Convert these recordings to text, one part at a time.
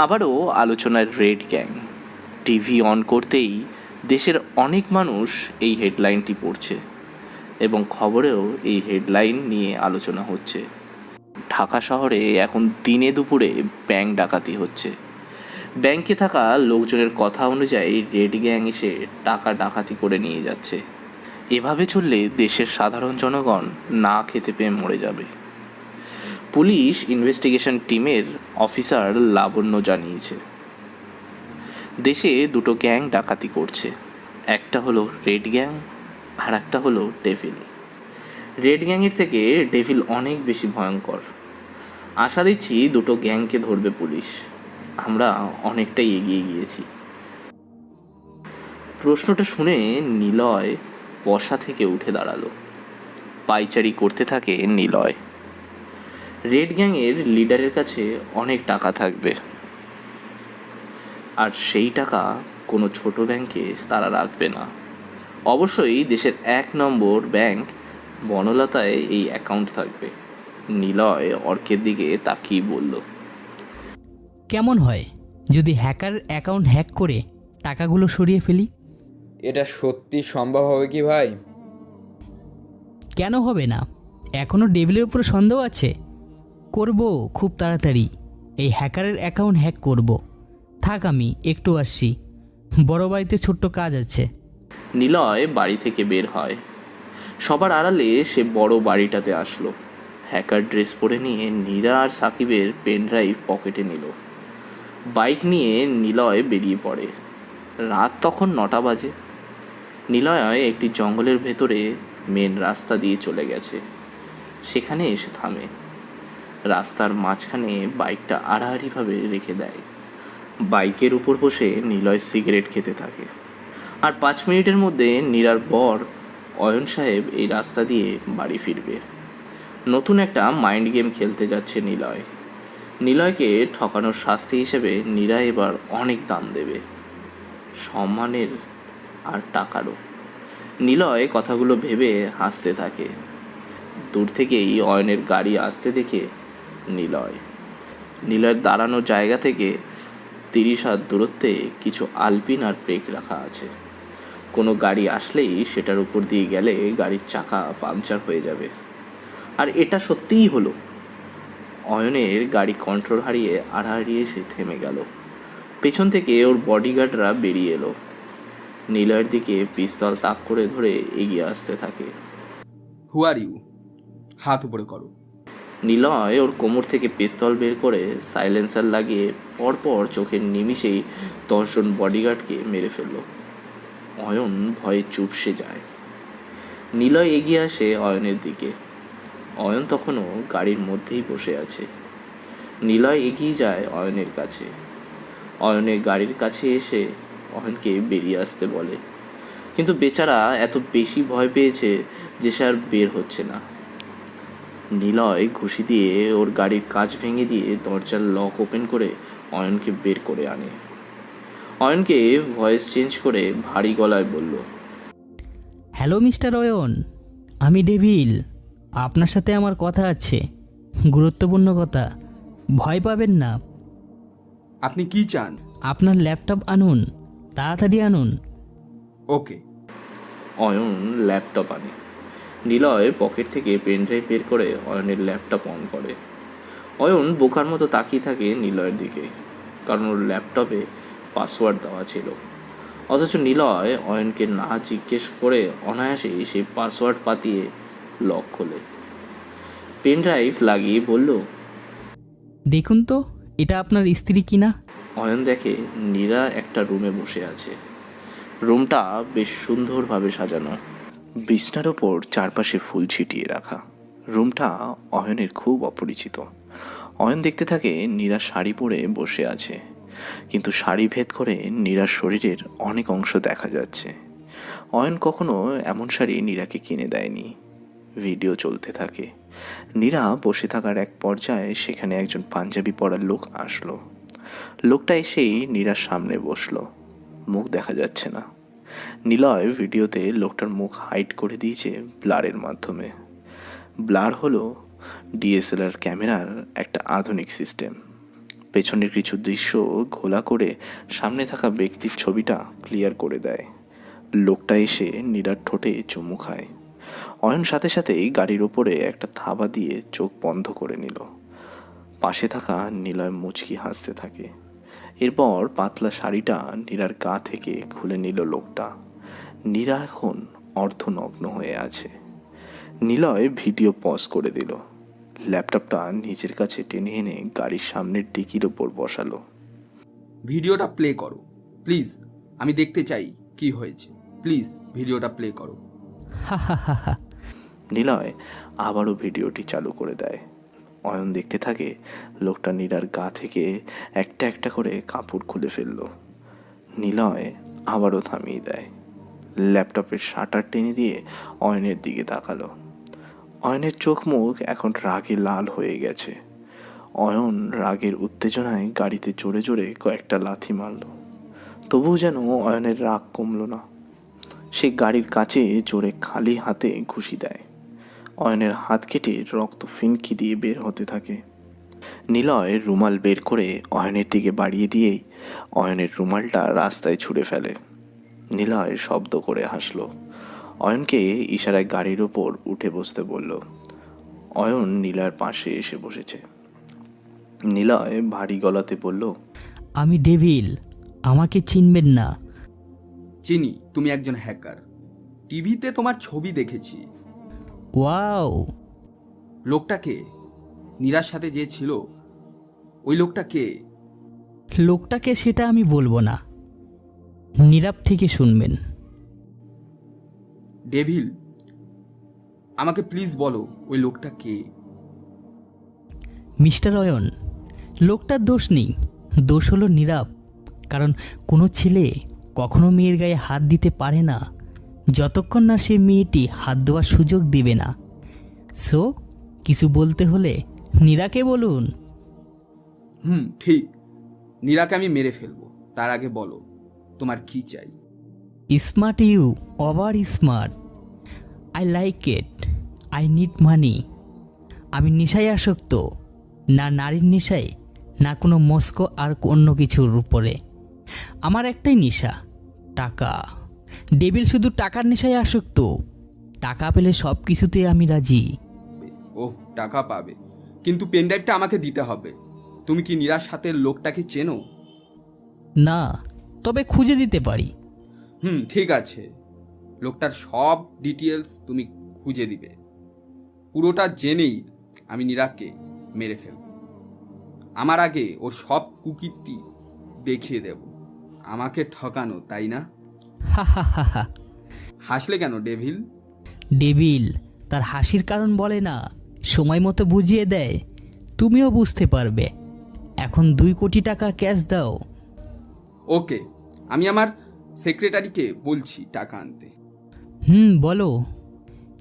আবারও আলোচনায় red gang. TV on করতেই দেশের অনেক মানুষ এই হেডলাইনটি পড়ছে এবং খবরেও এই হেডলাইন নিয়ে আলোচনা হচ্ছে। ঢাকা শহরে এখন দিনে দুপুরে ব্যাংক ডাকাতি হচ্ছে। ব্যাংকে থাকা লোকজনের কথা অনুযায়ী রেড গ্যাং এসে টাকা ডাকাতি করে নিয়ে যাচ্ছে। এভাবে চললে দেশের সাধারণ জনগণ না খেতে পেয়ে মরে যাবে। পুলিশ ইনভেস্টিগেশন টিমের অফিসার লাবণ্য জানিয়েছে, দেশে দুটো গ্যাং ডাকাতি করছে। একটা হলো রেড গ্যাং আর একটা হলো ডেভিল। রেড গ্যাংয়ের থেকে ডেভিল অনেক বেশি ভয়ঙ্কর। আশা দিচ্ছি দুটো গ্যাংকে ধরবে পুলিশ। আমরা অনেকটাই এগিয়ে গিয়েছি। প্রশ্নটা শুনে নিলয় বসা থেকে উঠে দাঁড়ালো। পাইচারি করতে থাকে নিলয়। রেড গ্যাংয়ের লিডারের কাছে অনেক টাকা থাকবে, আর সেই টাকা কোনো ছোট ব্যাংকে তারা রাখবে না। অবশ্যই দেশের 1 নম্বর ব্যাংক বনলতায় এই অ্যাকাউন্ট থাকবে। নিলয় অর্কের দিকে তাকিয়ে বলল, কেমন হয় যদি হ্যাকার অ্যাকাউন্ট হ্যাক করে টাকাগুলো সরিয়ে ফেলি? এটা সত্যি সম্ভব হবে কি ভাই? কেন হবে না? এখনও ডেভিলের উপরে সন্দেহ আছে। করব খুব তাড়াতাড়ি। এই হ্যাকারের অ্যাকাউন্ট হ্যাক করব। থাক, আমি একটু আসছি, বড় বাড়িতে ছোট্ট কাজ আছে। নিলয় বাড়ি থেকে বের হয়। সবার আড়ালে সে বড় বাড়িটাতে আসলো। হ্যাকার ড্রেস পরে নিয়ে নীরা আর সাকিবের পেন ড্রাইভ পকেটে নিল। বাইক নিয়ে নিলয় বেরিয়ে পড়ে। রাত তখন 9টা বাজে। নিলয় একটি জঙ্গলের ভেতরে মেন রাস্তা দিয়ে চলে গেছে। সেখানে এসে থামে। রাস্তার মাঝখানে বাইকটা আড়াআড়িভাবে রেখে দেয়। বাইকের উপর বসে নিলয় সিগারেট খেতে থাকে। আর 5 মিনিটের মধ্যে নীরার বর অয়ন সাহেব এই রাস্তা দিয়ে বাড়ি ফিরবে। নতুন একটা মাইন্ড গেম খেলতে যাচ্ছে নিলয়। নিলয়কে ঠকানোর শাস্তি হিসেবে নীরা এবার অনেক দাম দেবে, সম্মানের আর টাকারও। নিলয় কথাগুলো ভেবে হাসতে থাকে। দূর থেকেই অয়নের গাড়ি আসতে দেখে নিলয়ের দাঁড়ানোর জায়গা থেকে 30 হাত দূরত্বে কিছু আলপিন আর ব্রেক রাখা আছে। কোনো গাড়ি আসলেই সেটার উপর দিয়ে গেলে গাড়ির চাকা পাংচার হয়ে যাবে। আর এটা সত্যিই হলো। অয়নের গাড়ি কন্ট্রোল হারিয়ে আড়াআড়ি এসে থেমে গেল। পেছন থেকে ওর বডিগার্ডরা বেরিয়ে এলো। নিলয়ের দিকে পিস্তল তাক করে ধরে এগিয়ে আসতে থাকে। হু আর ইউ? হাত উপরে করো। নিলয় ওর কোমর থেকে পিস্তল বের করে সাইলেন্সার লাগিয়ে পরপর চোখের নিমিষেই 10 জন বডিগার্ডকে মেরে ফেলল। অয়ন ভয়ে চুপসে যায়। নিলয় এগিয়ে আসে অয়নের দিকে। অয়ন তখনও গাড়ির মধ্যেই বসে আছে। নিলয় এগিয়ে যায় অয়নের কাছে। অয়নের গাড়ির কাছে এসে অয়নকে বেরিয়ে আসতে বলে, কিন্তু বেচারা এত বেশি ভয় পেয়েছে যে সে আর বের হচ্ছে না। নিলয় ঘুষি দিয়ে ওর গাড়ির কাঁচ ভেঙে দিয়ে দরজার লক ওপেন করে অয়নকে বের করে আনে। অয়নকে ভয়েস চেঞ্জ করে ভারী গলায় বলল, হ্যালো মিস্টার অয়ন, আমি ডেভিল। আপনার সাথে আমার কথা আছে, গুরুত্বপূর্ণ কথা। ভয় পাবেন না। আপনি কি চান? আপনার ল্যাপটপ আনুন, তাড়াতাড়ি আনুন। ওকে। অয়ন ল্যাপটপ আনে। নিলয় পকেট থেকে পেনড্রাইভ বের করে অয়নের ল্যাপটপ অন করে। অয়ন বোকার মতো তাকিয়ে থাকে নিলয়ের দিকে, কারণ ওর ল্যাপটপে পাসওয়ার্ড দেওয়া ছিল। অথচ নিলয় অয়নকে না জিজ্ঞেস করে অনায়াসেই সেই পাসওয়ার্ড পাতিয়ে লক খোলে। পেনড্রাইভ লাগিয়ে বলল, দেখুন তো এটা আপনার স্ত্রী কিনা। অয়ন দেখে নীরা একটা রুমে বসে আছে। রুমটা বেশ সুন্দরভাবে সাজানো। বিছনার ওপর চারপাশে ফুল ছিটিয়ে রাখা। রুমটা অয়নের খুব অপরিচিত। অয়ন দেখতে থাকে নীরা শাড়ি পরে বসে আছে, কিন্তু শাড়ি ভেদ করে নীরার শরীরের অনেক অংশ দেখা যাচ্ছে। অয়ন কখনো এমন শাড়ি নীরাকে কিনে দেয়নি। ভিডিও চলতে থাকে। নীরা বসে থাকার এক পর্যায়ে সেখানে একজন পাঞ্জাবি পরা লোক আসলো। লোকটা এসেই নীরার সামনে বসলো। মুখ দেখা যাচ্ছে না। নিলয় ভিডিওতে লোকটার মুখ হাইড করে দিয়েছে ব্লারের মাধ্যমে। ব্লার হলো ডিএসএলআর ক্যামেরার একটা আধুনিক সিস্টেম। পেছনের কিছু দৃশ্য ঘোলা করে সামনে থাকা ব্যক্তির ছবিটা ক্লিয়ার করে দেয়। লোকটা এসে নীরার ঠোঁটে চুমু খায়। অয়ন সাথে সাথেই গাড়ির ওপরে একটা থাবা দিয়ে চোখ বন্ধ করে নিল। পাশে থাকা নীলয় মুচকি হাসতে থাকে। এরপর পাতলা শাড়িটা নীরার গা থেকে খুলে নিল লোকটা। নীরা এখন অর্ধনগ্ন হয়ে আছে। নিলয় ভিডিও পজ করে দিল। ল্যাপটপটা নিজের কাছে টেনে এনে গাড়ির সামনের ডিকির ওপর বসালো। ভিডিওটা প্লে করো প্লিজ, আমি দেখতে চাই কি হয়েছে। প্লিজ ভিডিওটা প্লে করো। হা হা হা হা। নিলয় আবারও ভিডিওটি চালু করে দেয়। অয়ন দেখতে থাকে লোকটা নীরার গা থেকে একটা একটা করে কাপড় খুলে ফেলল। নিলয় আবারও থামিয়ে দেয়। ল্যাপটপের শাটার টেনে দিয়ে অয়নের দিকে তাকালো। অয়নের চোখ মুখ এখন রাগে লাল হয়ে গেছে। অয়ন রাগের উত্তেজনায় গাড়িতে জোরে জোরে কয়েকটা লাথি মারল। তবুও যেন অয়নের রাগ কমল না। সে গাড়ির কাছে জোরে খালি হাতে ঘুষি দেয়। অয়নের হাত কেটে রক্ত ফিনকি দিয়ে বের হতে থাকে। নিলয় রুমাল বের করে অয়নের দিকে বাড়িয়ে দিয়েই অয়নের রুমালটা রাস্তায় ছুঁড়ে ফেলে। নিলয় শব্দ করে হাসল। অয়নকে ইশারায় গাড়ির ওপর উঠে বসতে বলল। অয়ন নীলার পাশে এসে বসেছে। নিলয় ভারী গলাতে বলল, আমি ডেভিল, আমাকে চিনবেন না। চিনি, তুমি একজন হ্যাকার। টিভিতে তোমার ছবি দেখেছি। ওয়াও, লোকটাকে নীরার সাথে যে ছিল ওই লোকটা কে? লোকটাকে সেটা আমি বলবো না, নীরব থেকে শুনবেন। ডেভিল, আমাকে প্লিজ বলো ওই লোকটা কে? মিস্টার অয়ন, লোকটার দোষ নেই, দোষ হলো নীরব। কারণ কোনো ছেলে কখনো মেয়ের গায়ে হাত দিতে পারে না যতক্ষণ না সে মেয়েটি হাত দেওয়ার সুযোগ দিবে না। সো কিছু বলতে হলে নীরাকে বলুন। ঠিক, নীরাকে আমি মেরে ফেলবো। তার আগে বলো তোমার কি চাই? Smart you, over smart. I like it, I need money. আমি নেশায় আসক্ত, না নারীর নেশায়, না কোনো মস্কো আর অন্য কিছুর উপরে। আমার একটাই নেশা, টাকা। ডেভিল শুধু টাকার নেশায় আসক্ত। টাকা পেলে সব কিছুতে আমি রাজি। ওহ, টাকা পাবে, কিন্তু পেনড্রাইভটা আমাকে দিতে হবে। তুমি কি নীরার সাথে লোকটাকে চেনো? না, তবে খুঁজে দিতে পারি। ঠিক আছে, লোকটার সব ডিটেলস তুমি খুঁজে দিবে। পুরোটা জেনেই আমি নীরাকে মেরে ফেলব। আমার আগে ওর সব কুকীর্তি দেখিয়ে দেব। আমাকে ঠকানো, তাই না? হা হা হা হা। হাসলে কেন ডেভিল? ডেভিল তার হাসির কারণ বলে না, সময় মতো বুঝিয়ে দেয়। তুমিও বুঝতে পারবে। এখন 2 কোটি টাকা ক্যাশ দাও। ওকে, আমি আমার সেক্রেটারিকে বলছি টাকা আনতে। বলো,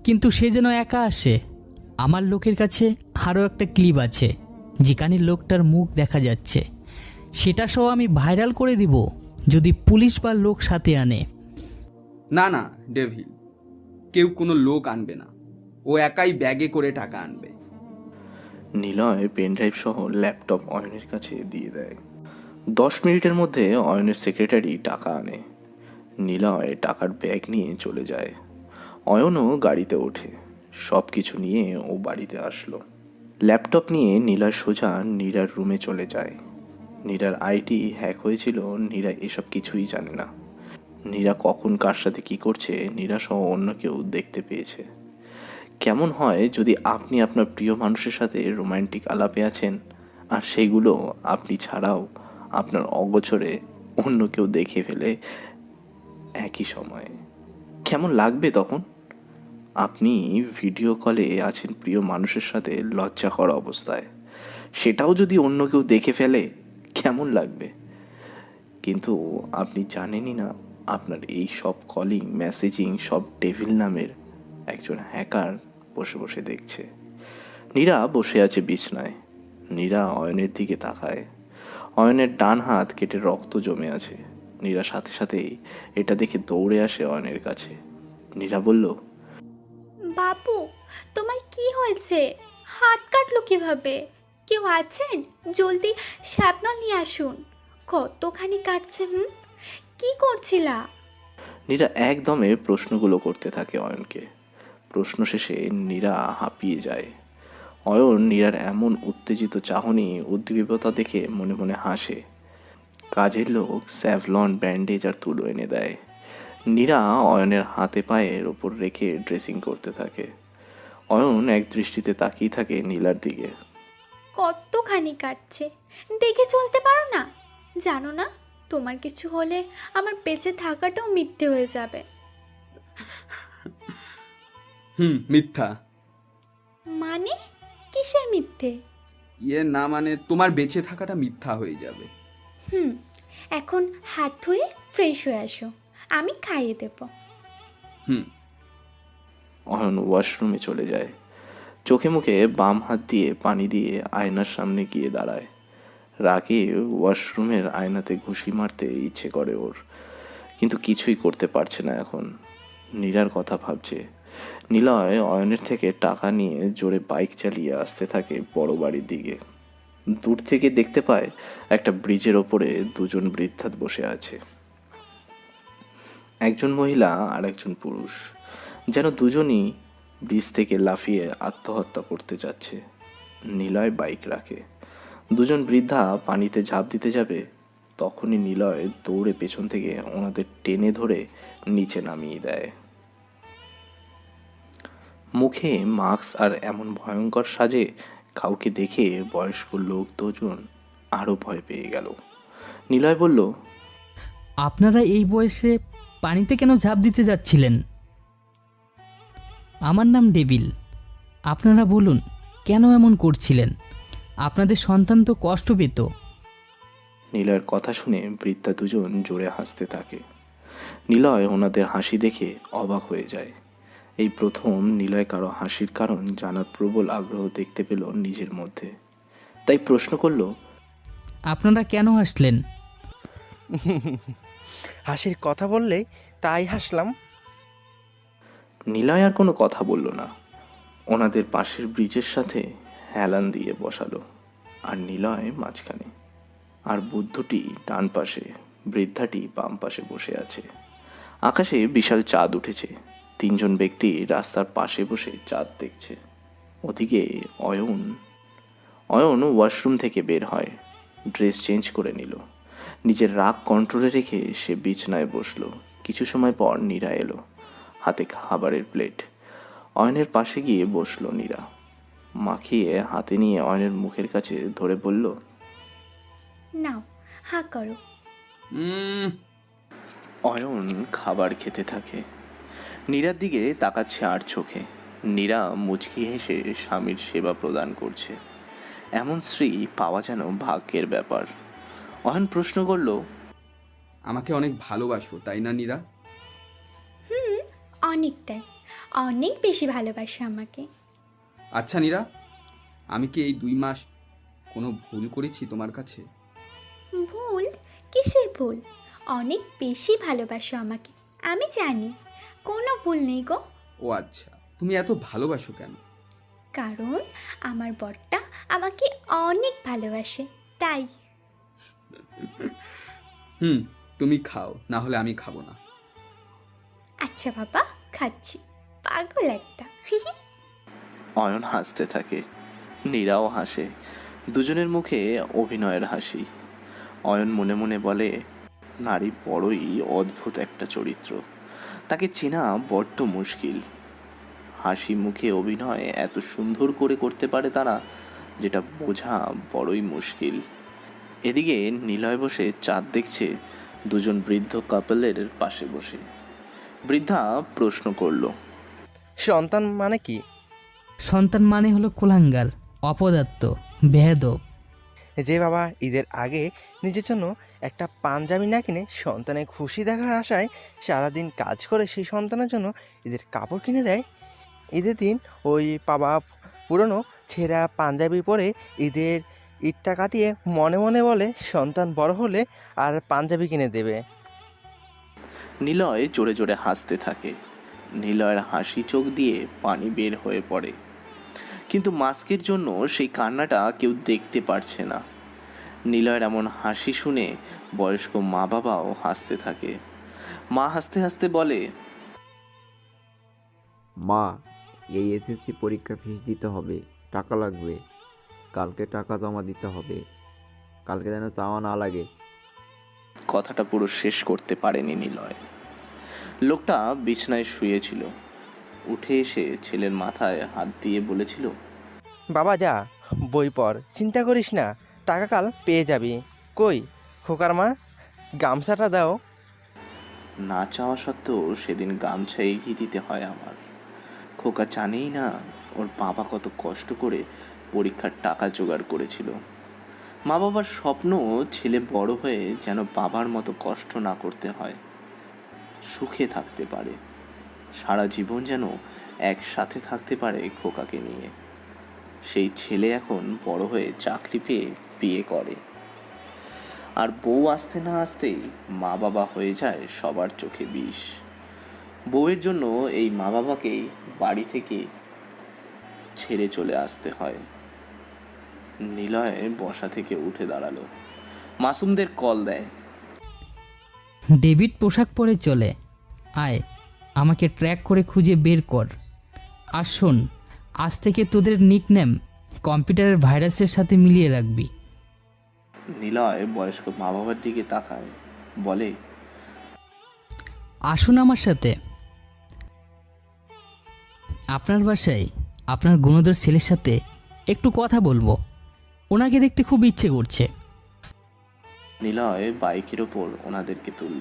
কিন্তু সে যেন একা আসে। আমার লোকের কাছে আরও একটা ক্লিপ আছে যেখানে লোকটার মুখ দেখা যাচ্ছে। সেটা সহ আমি ভাইরাল করে দিব যদি পুলিশ বা লোক সাথে আনে। না না ডেভিল, কেউ কোনো লোক আনবে না। ও একাই ব্যাগে করে টাকা আনবে। নিলয় পেনড্রাইভ সহ ল্যাপটপ অয়নের কাছে দিয়ে দেয়। 10 মিনিটের মধ্যে অয়নের সেক্রেটারি টাকা আনে। নিলয় টাকার ব্যাগ নিয়ে চলে যায়। অয়নও গাড়িতে ওঠে। সব কিছু নিয়ে ও বাড়িতে আসলো। ল্যাপটপ নিয়ে নীলা সোজা নীরার রুমে চলে যায়। নীরার আইডি হ্যাক হয়েছিল, নীরা এসব কিছুই জানে না। নীরা কখন কার সাথে কি করছে নীরা সহ অন্য কেউ দেখতে পেয়েছে। কেমন হয় যদি আপনি আপনার প্রিয় মানুষের সাথে রোমান্টিক আলাপে আছেন আর সেইগুলো আপনি ছাড়াও আপনার অগোচরে অন্য কেউ দেখে ফেলে একই সময়ে? কেমন লাগবে তখন? আপনি ভিডিও কলে আছেন প্রিয় মানুষের সাথে লজ্জাকর অবস্থায়, সেটাও যদি অন্য কেউ দেখে ফেলে কেমন লাগবে? কিন্তু আপনি জানেনই না আপনার এই সব কলিং মেসেজিং সব ডেভিল নামের একজন হ্যাকার বসে বসে দেখছে। নীরা বসে আছে বিছনায়। নীরা অয়নের দিকে তাকায়। অয়নের ডান হাত কেটে রক্ত জমে আছে। নীরা সাথে সাথেই এটা দেখে দৌড়ে আসে অয়নের কাছে। নীরা বলল, বাবু, তোমার কি হয়েছে? হাত কাটলো কিভাবে? কেউ আছেন? জলদি শ্যাপনল নিয়ে আসুন। কতখানি কাটছে। কি করছিলা? নীরা একদমে প্রশ্নগুলো করতে থাকে অয়নকে। প্রশ্ন শেষে নীরা হাঁপিয়ে যায়। অয়ন নীরার এমন উত্তেজিত চাহনি উদ্গ্রীবতা দেখে মনে মনে হাসে। কাজের লোক স্যাভলন ব্যান্ডেজ আর তুলো এনে দেয়। নীরা অয়নের হাতে পায়ের ওপর রেখে ড্রেসিং করতে থাকে। অয়ন এক দৃষ্টিতে তাকিয়ে থাকে নীলার দিকে। কতখানি কাটছে, দেখে চলতে পারো না? জানো না, তোমার কিছু হলে আমার বেঁচে থাকাটাও মিথ্যে হয়ে যাবে। মিথ্যা? মানে কিসের মিথ্যে? না মানে তোমার বেঁচে থাকাটা মিথ্যা হয়ে যাবে। এখন হাত ধুয়ে ফ্রেশ হয়ে আসো, আমি খাইয়ে দেব। অয়ন ওয়াশরুমে চলে যায়। চোখে মুখে বাম হাত দিয়ে পানি দিয়ে আয়নার সামনে গিয়ে দাঁড়ায়। রাগে ওয়াশরুমের আয়নাতে ঘুষি মারতে ইচ্ছে করে ওর, কিন্তু কিছুই করতে পারছে না এখন। নীলার কথা ভাবছে। নিলয় অয়নের থেকে টাকা নিয়ে জোরে বাইক চালিয়ে আসতে থাকে বড় বাড়ির দিকে। দূর থেকে দেখতে পায় একটা ব্রিজের ওপরে দুজন বৃদ্ধা বসে আছে। একজন মহিলা আর একজন পুরুষ, যেন দুজনই ব্রিজ থেকে লাফিয়ে আত্মহত্যা করতে যাচ্ছে। নিলয় বাইক রাখে। দুজন বৃদ্ধা পানিতে ঝাঁপ দিতে যাবে, তখনই নিলয় দৌড়ে পেছন থেকে ওনাদের টেনে ধরে নিচে নামিয়ে দেয়। মুখে মাস্ক আর এমন ভয়ঙ্কর সাজে কাউকে দেখে বয়স্ক লোক দুজন আরও ভয় পেয়ে গেল। নিলয় বলল, আপনারা এই বয়সে পানিতে কেন ঝাঁপ দিতে যাচ্ছিলেন? আমার নাম ডেভিল। আপনারা বলুন, কেন এমন করছিলেন? আপনাদের সন্তান তো কষ্ট পেত। নিলয়ের কথা শুনে বৃদ্ধা দুজন জোরে হাসতে থাকে। নিলয় ওনাদের হাসি দেখে অবাক হয়ে যায়। এই প্রথম নিলয় কারো হাসির কারণ জানার প্রবল আগ্রহ দেখতে পেল নিজের মধ্যে। তাই প্রশ্ন করল, আপনারা কেন হাসলেন? হাসির কথা বললে তাই হাসলাম। নিলয় আর কোনো কথা বলল না। ওনাদের পাশের ব্রিজের সাথে হেলান দিয়ে বসালো, আর নিলয় মাঝখানে, আর বুদ্ধটি ডান পাশে, বৃদ্ধাটি বাম পাশে বসে আছে। আকাশে বিশাল চাঁদ উঠেছে। তিনজন ব্যক্তি রাস্তার পাশে বসে চাঁদ দেখছে। ওদিকে অয়ন ওয়াশরুম থেকে বের হয়, ড্রেস চেঞ্জ করে নিল। নিজের রাগ কন্ট্রোলে রেখে সে বিছনায় বসলো। কিছু সময় পর নীরা এলো, হাতে খাবারের প্লেট। অয়নের পাশে গিয়ে বসলো নীরা। মাখিয়ে হাতে নিয়ে অয়নের মুখের কাছে ধরে বলল, নাও, হা করো। অয়ন খাবার খেতে থাকে। নীরার দিকে তাকাচ্ছে আর চোখে। নীরা মুচকি হেসে স্বামীর সেবা প্রদান করছে। এমন স্ত্রী পাওয়া যেন ভাগ্যের ব্যাপার। অয়ন প্রশ্ন করল, আমাকে অনেক ভালোবাসো তাই না নীরা? অনেকটাই, অনেক বেশি ভালোবাসে আমাকে। আচ্ছা নীরা, আমি কি এই 2 মাস কোনো ভুল করেছি তোমার কাছে? ভুল? কিসের ভুল? অনেক বেশি ভালোবাসো আমাকে, আমি জানি। কোনো ভুল নেই গো। ও আচ্ছা, তুমি এত ভালোবাসো কেন? কারণ আমার বরটা আমাকে অনেক ভালোবাসে, তাই। তুমি খাও, না হলে আমি খাবো না। আচ্ছা বাবা, খাচ্ছি। পাগল একটা। অয়ন হাসতে থাকে। নীরাও হাসে। দুজনের মুখে অভিনয়ের হাসি। অয়ন মনে মনে বলে, নারী বড়ই অদ্ভুত একটা চরিত্র, তাকে চেনা বড্ড মুশকিল। হাসি মুখে অভিনয় এত সুন্দর করে করতে পারে তারা, যেটা বোঝা বড়ই মুশকিল। এদিকে নিলয় বসে চাঁদ দেখছে দুজন বৃদ্ধ কাপলের পাশে বসে। বৃদ্ধা প্রশ্ন করল, সন্তান মানে কি? সন্তান মানে হলো কুলাঙ্গার, অপদার্থ, বেয়াদব। যে বাবা ঈদের আগে নিজের জন্য একটা পাঞ্জাবি না কিনে সন্তানের খুশি দেখার আশায় সারাদিন কাজ করে সেই সন্তানের জন্য ঈদের কাপড় কিনে দেয়। ঈদের দিন ওই বাবা পুরনো ছেঁড়া পাঞ্জাবি পরে ঈদটা কাটিয়ে মনে মনে বলে সন্তান বড় হলে আর পাঞ্জাবি কিনে দেবে। নিলয় জোরে জোরে হাসতে থাকে। নিলয়ের হাসি চোখ দিয়ে পানি বের হয়ে পড়ে। কিন্তু মাস্কের জন্য সেই কান্নাটা কেউ দেখতে পারছে না। নিলয়ের এমন হাসি শুনে বয়স্ক মা বাবাও হাসতে থাকে। মা হাসতে হাসতে বলে, মা, এই এসএসসি পরীক্ষা ফিস দিতে হবে, টাকা লাগবে। কালকে টাকা জমা দিতে হবে, কালকে যেন চাওয়া না লাগে। কথাটা পুরো শেষ করতে পারেনি নিলয়। লোকটা বিছানায় শুয়েছিল, উঠে এসে ছেলের মাথায় হাত দিয়ে বলেছিল, বাবা যা, বই পড়, চিন্তা করিস না, টাকা কাল পেয়ে যাবি। কই খোকার মা, গামছাটা দাও। না চাওয়া সত্ত্বেও সেদিন গামছা এগিয়ে দিতে হয় আমার। খোকা জানেই না ওর বাবা কত কষ্ট করে পরীক্ষার টাকা জোগাড় করেছিল। মা বাবার স্বপ্ন ছেলে বড় হয়ে যেন বাবার মতো কষ্ট না করতে হয়, সুখে থাকতে পারে, সারা জীবন যেন একসাথে থাকতে পারে খোকাকে নিয়ে। সেই ছেলে এখন বড় হয়ে চাকরি পেয়ে বিয়ে করে, আর বউ আসতে না আসতেই মা বাবা হয়ে যায় সবার চোখে বিষ। বউয়ের জন্য এই মা বাবাকেই বাড়ি থেকে ছেড়ে চলে আসতে হয়। নিলয় বসা থেকে উঠে দাঁড়ালো, মাসুমদের কল দেয়। ডেভিড পোশাক পরে চলে আয়, আমাকে ট্র্যাক করে খুঁজে বের কর। আর শোন, আজ থেকে তোদের নিকনেম কম্পিউটারের ভাইরাসের সাথে মিলিয়ে রাখবি। নিলয় বয়স্ক মা বাবার দিকে তাকায়, বলে, আসুন আমার সাথে। আপনার বাসায় আপনার গুণধর ছেলের সাথে একটু কথা বলবো, ওনাকে দেখতে খুব ইচ্ছে করছে। নিলয় বাইকের ওপর ওনাদেরকে তুলল।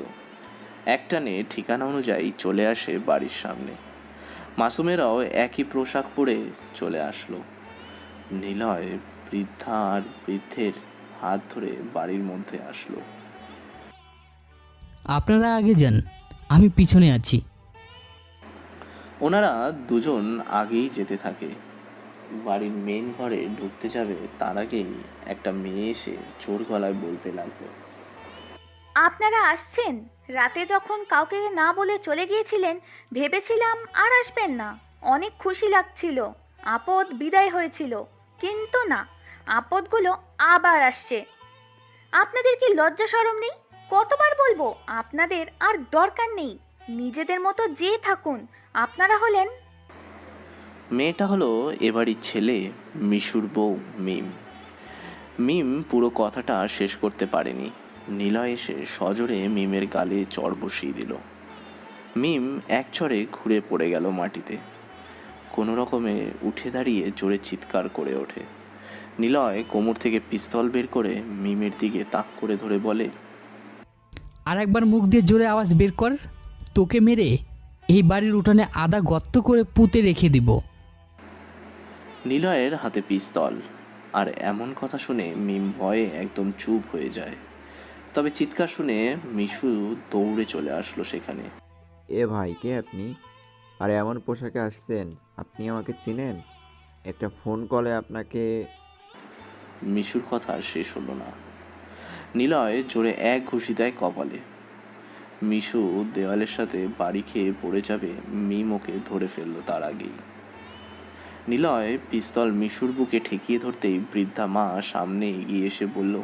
একটানে ঠিকানা অনুযায়ী চলে আসে বাড়ির সামনে। মাসুমেরাও একই পোশাক পরে চলে আসলো। নিলয় বৃদ্ধা আর বৃদ্ধের হাত ধরে বাড়ির মধ্যে আসলো। আপনারা আগে যান, আমি পিছনে আছি। ওনারা দুজন আগেই যেতে থাকে। বাড়ির মেন ঘরে ঢুকতে যাবে তার আগেই একটা মেয়ে এসে জোর গলায় বলতে লাগলো, আপনারা আসছেন? রাতে যখন কাউকে না বলে চলে গিয়েছিলেন ভেবেছিলাম আর আসবেন না। অনেক খুশি লাগছিল, আপদ বিদায় হয়েছিল, কিন্তু না, আপদগুলো আবার আসছে। আপনাদের কি লজ্জা শরম নেই? কতবার বলবো আপনাদের আর দরকার নেই, নিজেদের মতো যে থাকুন। আপনারা হলেন মেয়েটা হলো এবাড়ির ছেলে মিশুর বউ মিম। মিম পুরো কথাটা শেষ করতে পারেনি। নিলয় এসে সজোরে মিমের গালে চড় বসিয়ে দিল। মিম এক চড়ে ঘুরে পড়ে গেল মাটিতে। কোনো রকমে উঠে দাঁড়িয়ে জোরে চিৎকার করে ওঠে। নিলয় কোমর থেকে পিস্তল বের করে মিমের দিকে তাক করে ধরে বলে, আর একবার মুখ দিয়ে জোরে আওয়াজ বের কর, তোকে মেরে এই বাড়ির উঠানে আদা গর্ত করে পুঁতে রেখে দিব। নিলয়ের হাতে পিস্তল, আর এমন কথা শুনে মিম ভয়ে একদম চুপ হয়ে যায়। তবে চিৎকার শুনে মিশু দৌড়ে চলে আসলো সেখানে। এ ভাই, কে আপনি? আর এমন পোশাকে আসছেন? আপনি আমাকে চিনেন? একটা ফোন কলে আপনাকে... মিশুর কথা শেষ হলো না। নিলয় জোরে এক ঘুষি দেয় কপালে। মিশু দেওয়ালের সাথে বাড়ি খেয়ে পড়ে যাবে, মিম ওকে ধরে ফেললো তার আগেই। নিলয় পিস্তল মিশুর বুকে ঠেকিয়ে ধরতেই বৃদ্ধা মা সামনে এগিয়ে এসে বলল,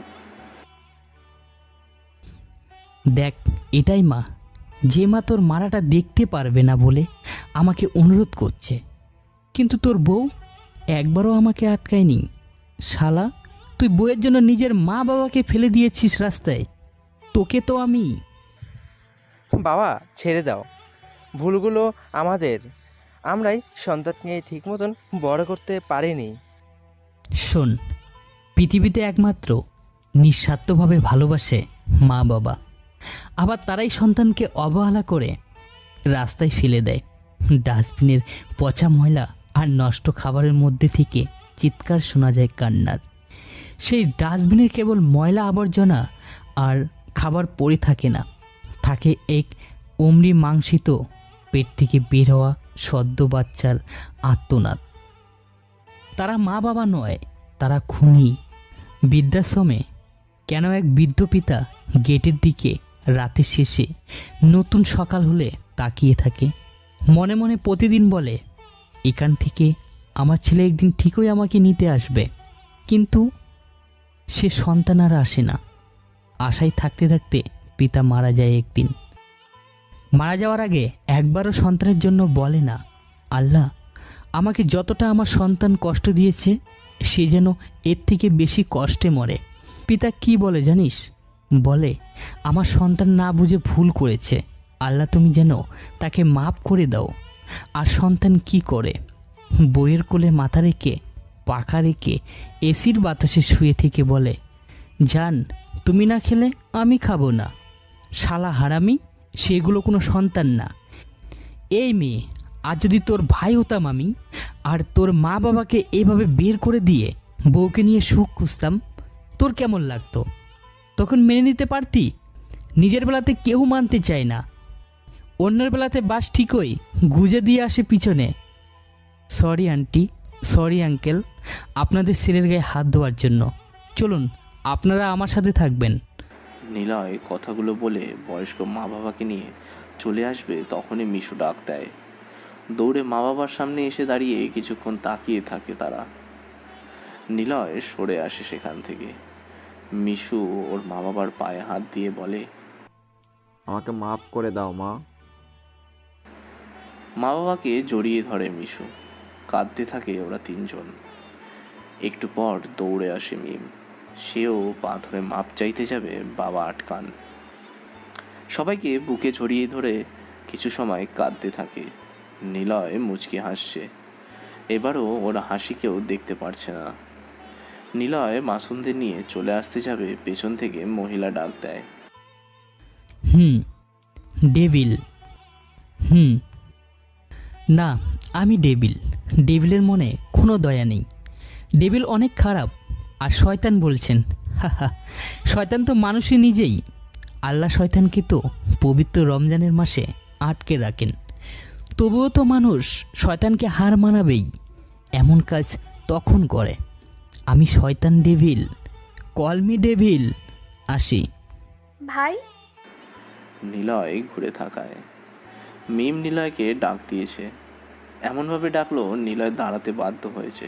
দেখ, এটাই মা, যে মা তোর মারাটা দেখতে পারবে না বলে আমাকে অনুরোধ করছে, কিন্তু তোর বউ একবারও আমাকে আটকায়নি। শালা, তুই বউয়ের জন্য নিজের মা বাবাকে ফেলে দিয়েছিস রাস্তায়। তোকে তো আমি... বাবা ছেড়ে দাও, ভুলগুলো আমাদের, আমরাই সন্তানকে ঠিক মতন বড় করতে পারিনি। শোন, পৃথিবীতে একমাত্র নিঃস্বার্থভাবে ভালোবাসে মা বাবা, আবার তারাই সন্তানকে অবহেলা করে রাস্তায় ফেলে দেয়। ডাস্টবিনের পচা ময়লা আর নষ্ট খাবারের মধ্যে থেকে চিৎকার শোনা যায় কান্নার। সেই ডাস্টবিনের কেবল ময়লা আবর্জনা আর খাবার পড়ে থাকে না, থাকে এক অমরি মাংসিত পেট থেকে বের হওয়া সদ্য বাচ্চার আর্তনাদ। তারা মা বাবা নয়, তারা খুনি। বৃদ্ধাশ্রমে কেন এক বৃদ্ধ পিতা গেটের দিকে রাতের শেষে নতুন সকাল হলে তাকিয়ে থাকে, মনে মনে প্রতিদিন বলে, এখান থেকে আমার ছেলে একদিন ঠিকই আমাকে নিতে আসবে, কিন্তু সে সন্তান আর আসে না। আশায় থাকতে থাকতে পিতা মারা যায় একদিন। মারা যাওয়ার আগে একবারও সন্তানের জন্য বলে না, আল্লাহ আমাকে যতটা আমার সন্তান কষ্ট দিয়েছে সে যেন এর থেকে বেশি কষ্টে মরে। পিতা কি বলে জানিস? বলে, আমার সন্তান না বুঝে ভুল করেছে, আল্লাহ তুমি যেন তাকে মাফ করে দাও। আর সন্তান কি করে? বইয়ের কোলে মাথা রেখে পাখা রেখে এসির বাতাসে শুয়ে থেকে বলে, জান তুমি না খেলে আমি খাবো না। শালা হারামি, সেগুলো কোনো সন্তান না। এই মেয়ে, আর যদি তোর ভাই হতাম আমি, আর তোর মা বাবাকে এইভাবে বের করে দিয়ে বউকে নিয়ে সুখ খুঁজতাম, তোর কেমন লাগতো? তখন মেনে নিতে পারতি? নিজের বেলাতে কেউ মানতে চায় না, অন্যের বেলাতে বাস ঠিকই গুজে দিয়ে আসে পিছনে। সরি আন্টি, সরি আঙ্কেল, আপনাদের ছেলের গায়ে হাত দেওয়ার জন্য। চলুন, আপনারা আমার সাথে থাকবেন। নিলয় কথাগুলো বলে বয়স্ক মা বাবাকে নিয়ে চলে আসবে, তখনই মিশু ডাক দেয়। দৌড়ে মা বাবার সামনে এসে দাঁড়িয়ে কিছুক্ষণ তাকিয়ে থাকে তারা। নিলয় সরে আসে সেখান থেকে। মিশু ওর মা বাবার পায়ে হাত দিয়ে বলে, আমাকে মাফ করে দাও মা। মা বাবাকে জড়িয়ে ধরে মিশু। কাঁদতে থাকে ওরা তিনজন। একটু পর দৌড়ে আসে মিম। সেও পা ধরে মাপ চাইতে যাবে, বাবা আটকান। সবাইকে বুকে জড়িয়ে ধরে কিছু সময় কাঁদতে থাকে। নিলয় মুচকি হাসছে। এবারও ওরা হাসি কেউ দেখতে পারছে না। নিলয় মাসুমদের নিয়ে চলে আসতে যাবে, পেছন থেকে মহিলা ডাক দেয়, ডেভিল। না, আমি ডেভিল। ডেভিলের মনে কোনো দয়া নেই। ডেভিল অনেক খারাপ। আর শয়তান বলছেন, হাহা, শয়তান তো মানুষই নিজেই। আল্লাহ শয়তানকে তো পবিত্র রমজানের মাসে আটকে রাখেন, তবুও তো মানুষ শয়তানকে হার মানাবেই। এমন কাজ তখন করে। আমি শয়তান ডেভিল, কল মি ডেভিল। আসি। ভাই, নিলয় ঘুরে থাকায় মিম নিলয়কে ডাক দিয়েছে। এমনভাবে ডাকলো নিলয় দাঁড়াতে বাধ্য হয়েছে,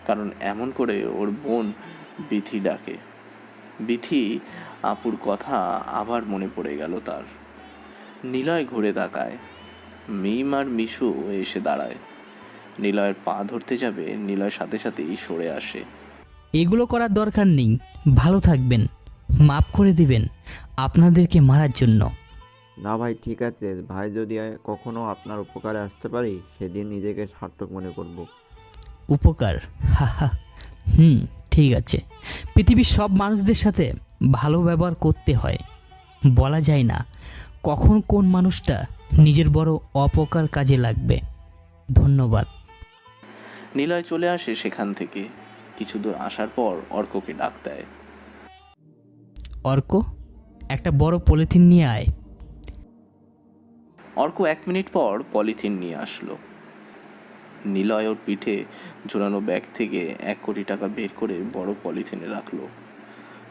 কারণ এমন করে ওর বোন বিথি ডাকে। বিথি আপুর কথা আবার মনে পড়ে গেল তার। নিলয় ঘুরে তাকায়। মিম আর মিশু এসে দাঁড়ায়। নিলয়ের পা ধরতে যাবে, নিলয় সাথে সাথেই সরে আসে। এগুলো করার দরকার নেই, ভালো থাকবেন, মাফ করে দিবেন আপনাদেরকে মারার জন্য। না ভাই, ঠিক আছে ভাই, যদি কখনো আপনার উপকারে আসতে পারি সেদিন নিজেকে সার্থক মনে করব। উপকার? হাহা, ঠিক আছে। পৃথিবীর সব মানুষদের সাথে ভালো ব্যবহার করতে হয়। বলা যায় না কখন কোন মানুষটা নিজের বড় অপকার কাজে লাগবে। ধন্যবাদ। নিলয় চলে আসে সেখান থেকে। কিছু দূর আসার পর অর্ককে ডাক দেয়। অর্ক, একটা বড় পলিথিন নিয়ে আয়। অর্ক 1 মিনিট পর পলিথিন নিয়ে আসলো। নিলয় ওর পিঠে ঝোলানো ব্যাগ থেকে 1 কোটি টাকা বের করে বড় পলিথিনে রাখলো।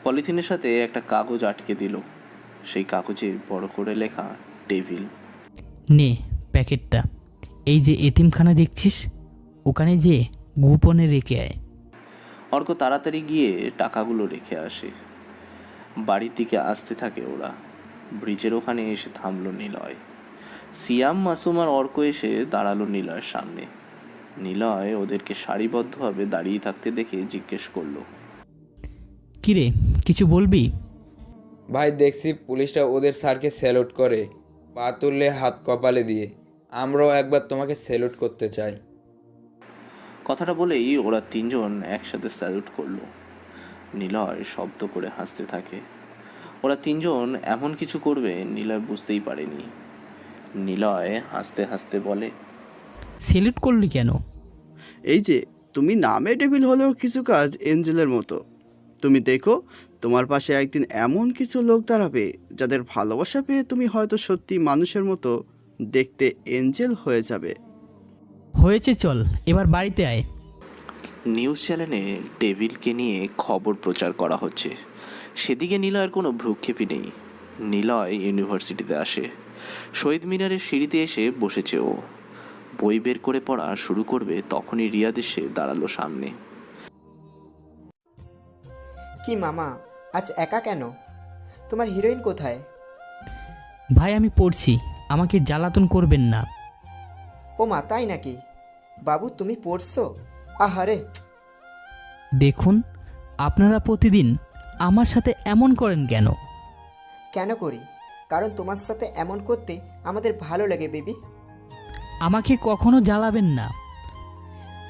পলিথিনের সাথে একটা কাগজ আটকে দিল। সেই কাগজে বড় করে লেখা ডেভিল। নে প্যাকেটটা, এই যে এতিমখানা দেখছিস, ওখানে যে গোপনে রেখে আয়। অর্ক তাড়াতাড়ি গিয়ে টাকাগুলো রেখে আসে। বাড়ির দিকে আসতে থাকে ওরা। ব্রিজের ওখানে এসে থামলো নিলয়। সিয়াম, মাসুম আর অর্ক এসে দাঁড়ালো নিলয়ের সামনে। নিলয় ওদেরকে সারিবদ্ধভাবে দাঁড়িয়ে থাকতে দেখে জিজ্ঞেস করলো, কিরে, কিছু বলবি? ভাই, দেখছি পুলিশরা ওদের স্যারকে স্যালুট করে, পা তুললে হাত কপালে দিয়ে। আমরাও একবার তোমাকে স্যালুট করতে চাই। কথাটা বলেই ওরা তিনজন একসাথে স্যালুট করলো। নিলয় শব্দ করে হাসতে থাকে। ওরা তিনজন এমন কিছু করবে নিলয় বুঝতেই পারেনি। নিলয় হাসতে হাসতে বলে, সেলুট করলি কেন? এই যে তুমি নামে ডেভিল হলেও কিছু কাজ এঞ্জেলের মতো। তুমি দেখো, তোমার পাশে একদিন এমন কিছু লোক দাঁড়াবে যাদের ভালোবাসা পেয়ে তুমি হয়তো সত্যি মানুষের মতো দেখতে এঞ্জেল হয়ে যাবে। হয়েছে, চল এবার বাড়িতে আয়। নিউজ চ্যানেলে ডেভিলকে নিয়ে খবর প্রচার করা হচ্ছে। সেদিকে নিলয়ের কোনো ভ্রুক্ষেপই নেই। নিলয় ইউনিভার্সিটিতে আসে। শহীদ মিনারের সিঁড়িতে এসে বসেছে ও। বই বের করে পড়া শুরু করবে তখনই রিয়াদ এসে দাঁড়ালো সামনে। কি মামা, আজ একা কেন? তোমার হিরোইন কোথায়? ভাই আমি পড়ছি, আমাকে জ্বালাতন করবেন না। ও মা, তাই নাকি? বাবু তুমি পড়ছো? আহারে। দেখুন, আপনারা প্রতিদিন আমার সাথে এমন করেন কেন? কেন করি? কারণ তোমার সাথে এমন করতে আমাদের ভালো লাগে বেবি। আমাকে কখনো জ্বালাবেন না।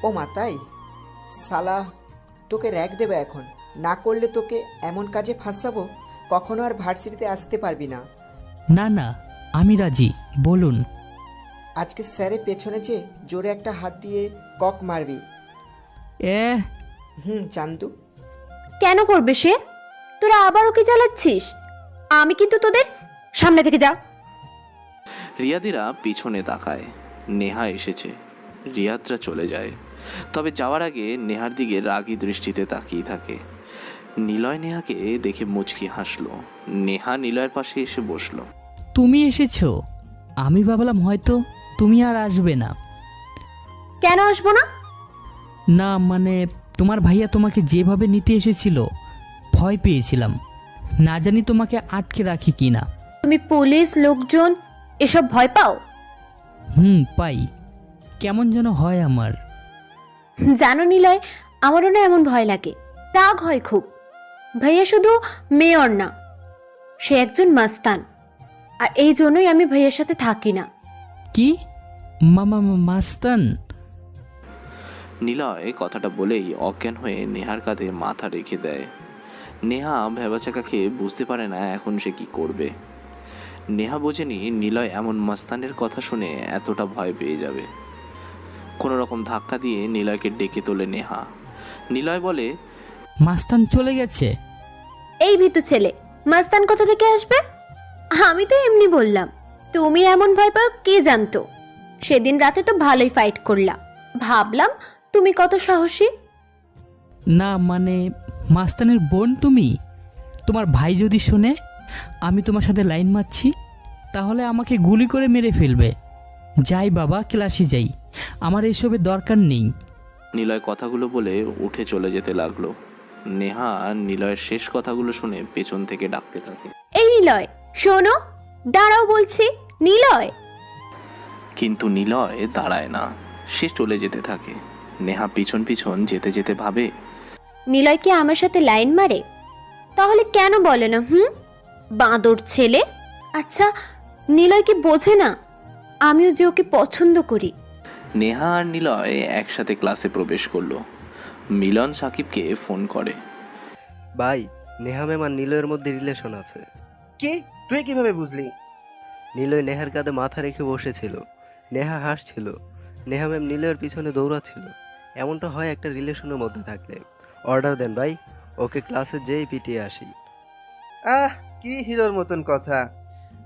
ও মা, তাই? সালা, তোকে র্যাক দেবে এখন। না করলে তোকে এমন কাজে ফাঁসাবো, কখনো আর ভার্সিটিতে আসতে পারবি না। না না, আমি রাজি, বলুন। আজকে স্যারের পেছনে যে জোরে একটা হাত দিয়ে কক মারবি। এ চান্দু। কেন করবে সে? তোরা আবার ওকে জ্বালাচ্ছিস? আমি কিন্তু তোদের সামনে থেকে যা। রিয়াদিরা পিছনে তাকায়, নেহা এসেছে। রিয়াদরা চলে যায়, তবে যাওয়ার আগে নেহার দিকে রাগী দৃষ্টিতে তাকিয়ে থাকে। নিলয় নেহাকে দেখে মুচকি হাসলো। নেহা নিলয়ের পাশে এসে বসলো। তুমি এসেছো? আমি ভাবলাম হয়তো তুমি আর আসবে না। কেন আসবো না? না মানে তোমার ভাইয়া তোমাকে যেভাবে নিতে এসেছিল, ভয় পেয়েছিলাম, না জানি তোমাকে আটকে রাখি কি না। তুমি পুলিশ লোকজন এসব ভয় পাও? পাই, কেমন যেন হয় আমার। জানো নিলয়, আমারও না এমন ভয় লাগে, রাগ হয় খুব। ভাইয়া শুধু মেয়র না, সে একজন মাস্তান। আর এই জন্যই আমি ভাইয়ার সাথে থাকি না। কি মামা মাস্তান? নিলয় কথাটা বলেই অজ্ঞান হয়ে নেহার কাঁধে মাথা রেখে দেয়। নেহা ভেবাচাকা খেয়ে বুঝতে পারে না এখন সে কি করবে। নেহা বোঝেনি নিলয় এমন মাস্তানের কথা শুনে এতটা ভয় পেয়ে যাবে। কোনো রকম ধাক্কা দিয়ে নিলয়কে ডেকে তোলে নেহা। নিলয় বলে, মাস্তান চলে গেছে? এই ভীতু ছেলে, মাস্তান কোথা থেকে আসবে? আমি তো এমনি বললাম। তুমি এমন ভয় পাও কে জানতো? সেদিন রাতে তো ভালোই ফাইট করলা, ভাবলাম তুমি কত সাহসী। না মানে মাস্তানের বোন তুমি? তোমার ভাই যদি শুনে আমি তোমার সাথে লাইন মারছি, তাহলে আমাকে গুলি করে মেরে ফেলবে। যাই বাবা, ক্লাসে যাই, আমার এসবের দরকার নেই। নিলয় কথাগুলো বলে উঠে চলে যেতে লাগলো। নেহা নিলয়ের শেষ কথাগুলো শুনে পেছন থেকে ডাকতে থাকে, এই নিলয় শোনো, দাঁড়াও বলছি। নিলয়। কিন্তু নিলয় দাঁড়ায় না, সে চলে যেতে থাকে। নেহা পিছন পিছন যেতে যেতে ভাবে, নিলয় কি আমার সাথে লাইন মারে? তাহলে কেন বলে না? বাঁদর ছেলে। আচ্ছা, নিলয় কি বোঝে না আমিও যে ওকে পছন্দ করি? নেহা আর নিলয় একসাথে ক্লাসে প্রবেশ করলো। মিলন সাকিবকে ফোন করে। ভাই, নেহা ম্যাম আর নিলয়ের মধ্যে রিলেশন আছে। কি? তুই কিভাবে বুঝলি? নিলয় নেহার কাঁধে মাথা রেখে বসেছিল, নেহা হাসছিল, নেহা ম্যাম নিলয়ের পিছনে দৌড়াচ্ছিল। এমনটা হয় একটা রিলেশনের মধ্যে থাকলে। অর্ডার দেন ভাই, ওকে ক্লাসে যেই পিটিয়ে আসি। কি হিরোর মতন কথা।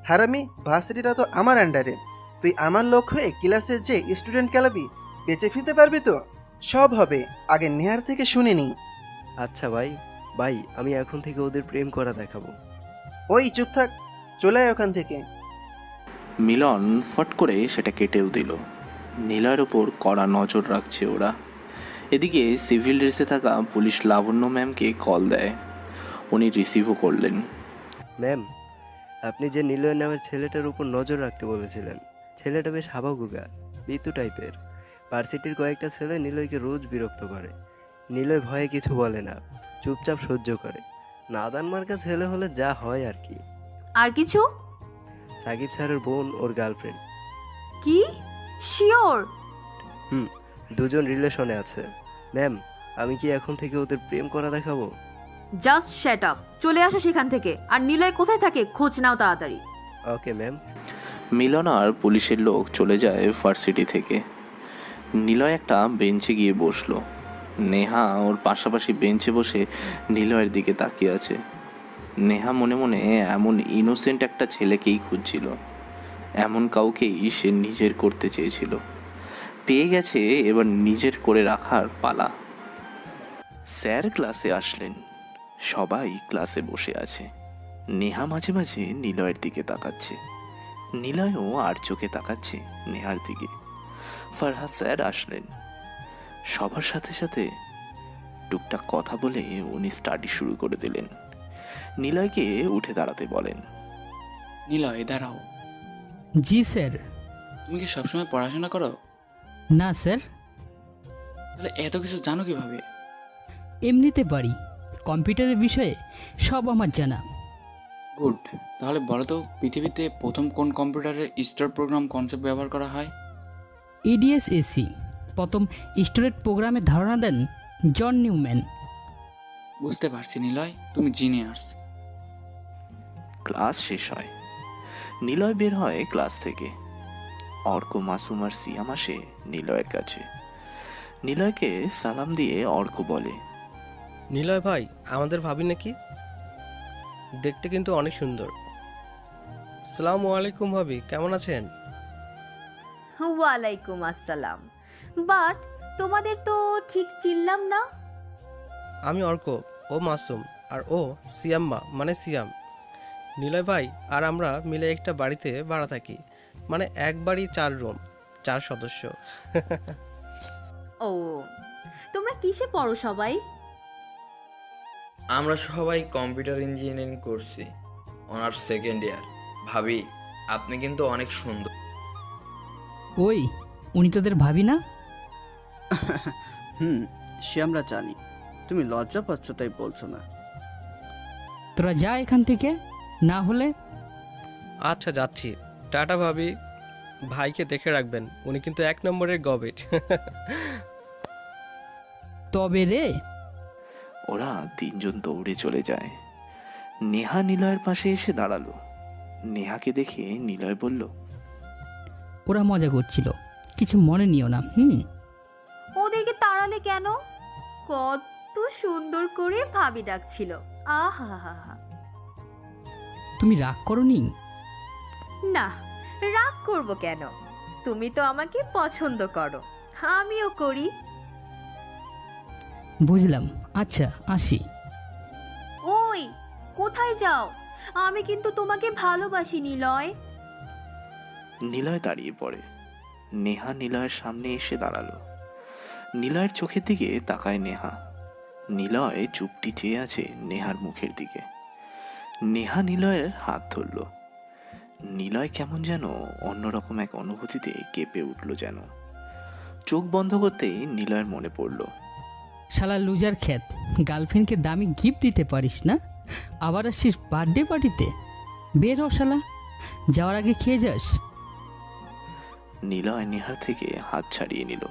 হারামি, ভার্সিটিটা তো আমার আন্ডারে। তুই আমার লোক হয়ে ক্লাসে যে স্টুডেন্ট খেলাবি, বেঁচে ফিরতে পারবি তো? সব হবে, আগে নেহার থেকে শুনে নি। আচ্ছা ভাই, আমি এখন থেকে ওদের প্রেম করা দেখাবো। ওই চুপ থাক, চলে আয় ওখান থেকে। মিলন ফট করে সেটা কেটেও দিল। নিলয়ের ওপর কড়া নজর রাখছে ওরা। এদিকে সিভিল ড্রেসে থাকা পুলিশ লাবণ্য ম্যামকে কল দেয়। উনি রিসিভও করলেন। ম্যাম, আপনি যে নিলয় নামের ছেলেটার উপর নজর রাখতে বলেছিলেন, ছেলেটা বেশ হাবাগুগা, বিতু টাইপের। ভার্সিটির কয়েকটা ছেলে নিলয়কে রোজ বিরক্ত করে। নিলয় ভয়ে কিছু বলে না, চুপচাপ সহ্য করে। নাদান মার্কা ছেলে হলে যা হয় আর কি। আর কিছু? সাকিব স্যারের বোন ওর গার্লফ্রেন্ড। কি? শিওর? দুজন রিলেশনে আছে। ম্যাম, আমি কি এখন থেকে ওদের প্রেম করা দেখাবো? জাস্ট শ্যাট আপ, চলে আসো সেখান থেকে। আর নিলয় কোথায় থাকে খোঁজ নাও তাড়াতাড়ি। Okay ma'am. মিলন আর পুলিশের লোক চলে যায় ভার্সিটি থেকে। নিলয় একটা বেঞ্চে গিয়ে বসলো। নেহা ওর পাশাপাশি বেঞ্চে বসে নিলয়ের দিকে তাকিয়ে আছে। নেহা মনে মনে এমন ইনোসেন্ট একটা ছেলেকেই খুঁজছিল, এমন কাউকেই সে নিজের করতে চেয়েছিল। পেয়ে গেছে, এবার নিজের করে রাখার পালা। স্যার ক্লাসে আসলেন, সবাই ক্লাসে বসে আছে। নেহা মাঝে মাঝে নিলয়ের দিকে তাকাচ্ছে, নিলয়ও আর চোখে তাকাচ্ছে নেহার দিকে। ফারহাদ স্যার আসলেন। সবার সাথে সাথে টুকটাক কথা বলে উনি স্টাডি শুরু করে দিলেন। নিলয়কে উঠে দাঁড়াতে বলেন। নিলয় দাঁড়াও। জি স্যার। তুমি কি সবসময় পড়াশোনা করো? না স্যার। তাহলে এত কিছু জানো কিভাবে? এমনিতে পারি, কম্পিউটারের বিষয়ে সব আমার জানা। গুড। তাহলে বলো তো, পৃথিবীতে প্রথম কোন কম্পিউটারের স্টার প্রোগ্রাম কনসেপ্ট ব্যবহার করা হয়? EDSAC প্রথম স্টোরেজ প্রোগ্রামের ধারণা দেন জন নিউম্যান। বুঝতে পারছি নিলয়, তুমি জিনিয়াস। ক্লাস শেষ হয়। নিলয় বের হয় ক্লাস থেকে। অর্ক, মাসুম আর সিয়াম আসে নিলয়ের কাছে। নিলয়কে সালাম দিয়ে অর্ক বলে, নিলয় ভাই, আমাদের ভাবি নাকি? দেখতে কিন্তু অনেক সুন্দর। আসসালামু আলাইকুম ভাবি, কেমন আছেন? ওয়ালাইকুম আসসালাম। বাট তোমাদের তো ঠিক চিনলাম না। আমি অর্ক, ও মাসুম, আর ও সিয়াম্মা মানে সিয়াম। নিলয় ভাই আর আমরা মিলে একটা বাড়িতে ভাড়া থাকি, মানে এক বাড়ি 4 রুম, 4 সদস্য। ও, তোমরা কিসে পড়ো সবাই? আমরা সবাই কম্পিউটার ইঞ্জিনিয়ারিং করছি, অনার্স সেকেন্ড ইয়ার। ভাবি, আপনি কিন্তু অনেক সুন্দর। ওই, উনি তোদের ভাবি না? সে আমরা জানি, তুমি লজ্জা পাচ্ছ তাই বলছো না। তোরা যা এখান থেকে, না হলে। আচ্ছা যাচ্ছি, টাটা ভাবি। ভাইকে দেখে রাখবেন, উনি কিন্তু 1 নম্বরের গবেট। তবে রে। ওরা তিনজন দৌড়ে চলে যায়। নেহা নিলয়ের পাশে এসে দাঁড়ালো। নেহাকে দেখে নিলয় বলল, ওরা মজা করছিল, কিছু মনে নিও না। ওদেরকে তাড়ালে কেন? কত সুন্দর করে ভাবি ডাকছিল। আহা হা হা। তুমি রাগ করনি? না, রাগ করব কেন? তুমি তো আমাকে পছন্দ করো, আমিও করি। বুঝলাম, আচ্ছা আসি। ওই, কোথায় যাও? আমি কিন্তু তোমাকে ভালোবাসি নিলয়। নিলয় দাঁড়িয়ে পড়ে। নেহা নিলয়ের সামনে এসে দাঁড়ালো। নিলয়ের চোখের দিকে তাকায় নেহা। নিলয় চুপটি চেয়ে আছে নেহার মুখের দিকে। নেহা নিলয়ের হাত ধরল। নিলয় কেমন যেন অন্যরকম এক অনুভূতিতে কেঁপে উঠল যেন। চোখ বন্ধ করতেই নিলয়ের মনে পড়ল, শালা লুজার খ্যাত, গার্লফ্রেন্ডকে দামি গিফট দিতে পারিস না, আবার আসিস বার্থডে পার্টিতে। বের হ শালা, যাওয়ার আগে খেয়ে যাস। নিলয় নেহার থেকে হাত ছাড়িয়ে নিল।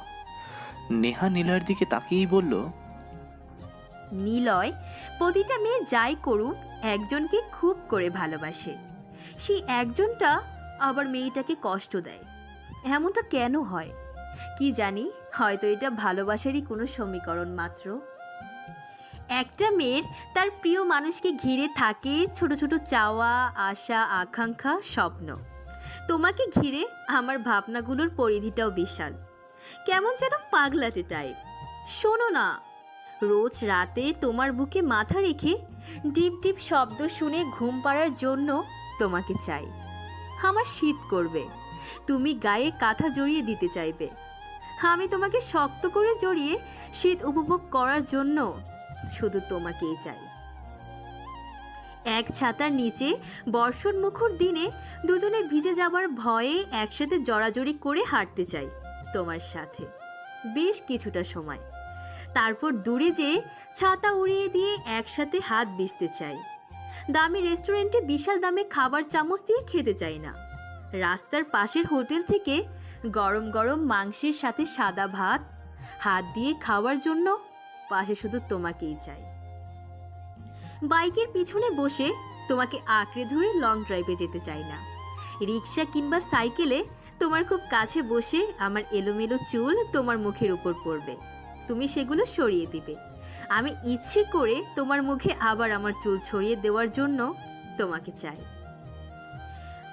নেহা নিলয়ের দিকে তাকিয়েই বলল, নিলয় প্রতিটা মেয়ে যাই করুক একজনকে খুব করে ভালোবাসে, সেই একজনটা আবার মেয়েটাকে কষ্ট দেয়। এমনটা কেন হয় কি জানি, হয়তো এটা ভালোবাসারই কোনো সমীকরণ মাত্র। একটা মেয়ের তার প্রিয় মানুষকে ঘিরে থাকে ছোট ছোট চাওয়া, আশা, আকাঙ্ক্ষা, স্বপ্ন। তোমাকে ঘিরে আমার ভাবনাগুলোর পরিধিটাও বিশাল, কেমন যেন পাগলাটে টাইপ। শোনো না, রোজ রাতে তোমার বুকে মাথা রেখে ডিপ ডিপ শব্দ শুনে ঘুম পাড়ার জন্য তোমাকে চাই। আমার শীত করবে, তুমি গায়ে কাঁথা জড়িয়ে দিতে চাইবে। আমি তোমাকে শক্ত করে জড়িয়ে শীত উপভোগ করার জন্য শুধু তোমাকেই চাই। এক ছাতার নিচে বর্ষণ মুখর দিনে দুজনে ভিজে যাবার ভয়ে একসাথে জড়াজড়ি করে হাঁটতে চাই তোমার সাথে বেশ কিছুটা সময়। তারপর দূরে যেয়ে ছাতা উড়িয়ে দিয়ে একসাথে হাত বিছতে চাই। দামি রেস্টুরেন্টে বিশাল দামে খাবার চামচ দিয়ে খেতে চাই না। রাস্তার পাশের হোটেল থেকে গরম গরম মাংসের সাথে সাদা ভাত হাত দিয়ে খাওয়ার জন্য পাশে শুধু তোমাকেই চাই। বাইকের পিছনে বসে তোমাকে আঁকড়ে ধরে লং ড্রাইভে যেতে চাই না। রিক্সা কিংবা সাইকেলে তোমার খুব কাছে বসে আমার এলোমেলো চুল তোমার মুখের উপর পড়বে, তুমি সেগুলো সরিয়ে দিবে। আমি ইচ্ছে করে তোমার মুখে আবার আমার চুল ছড়িয়ে দেওয়ার জন্য তোমাকে চাই।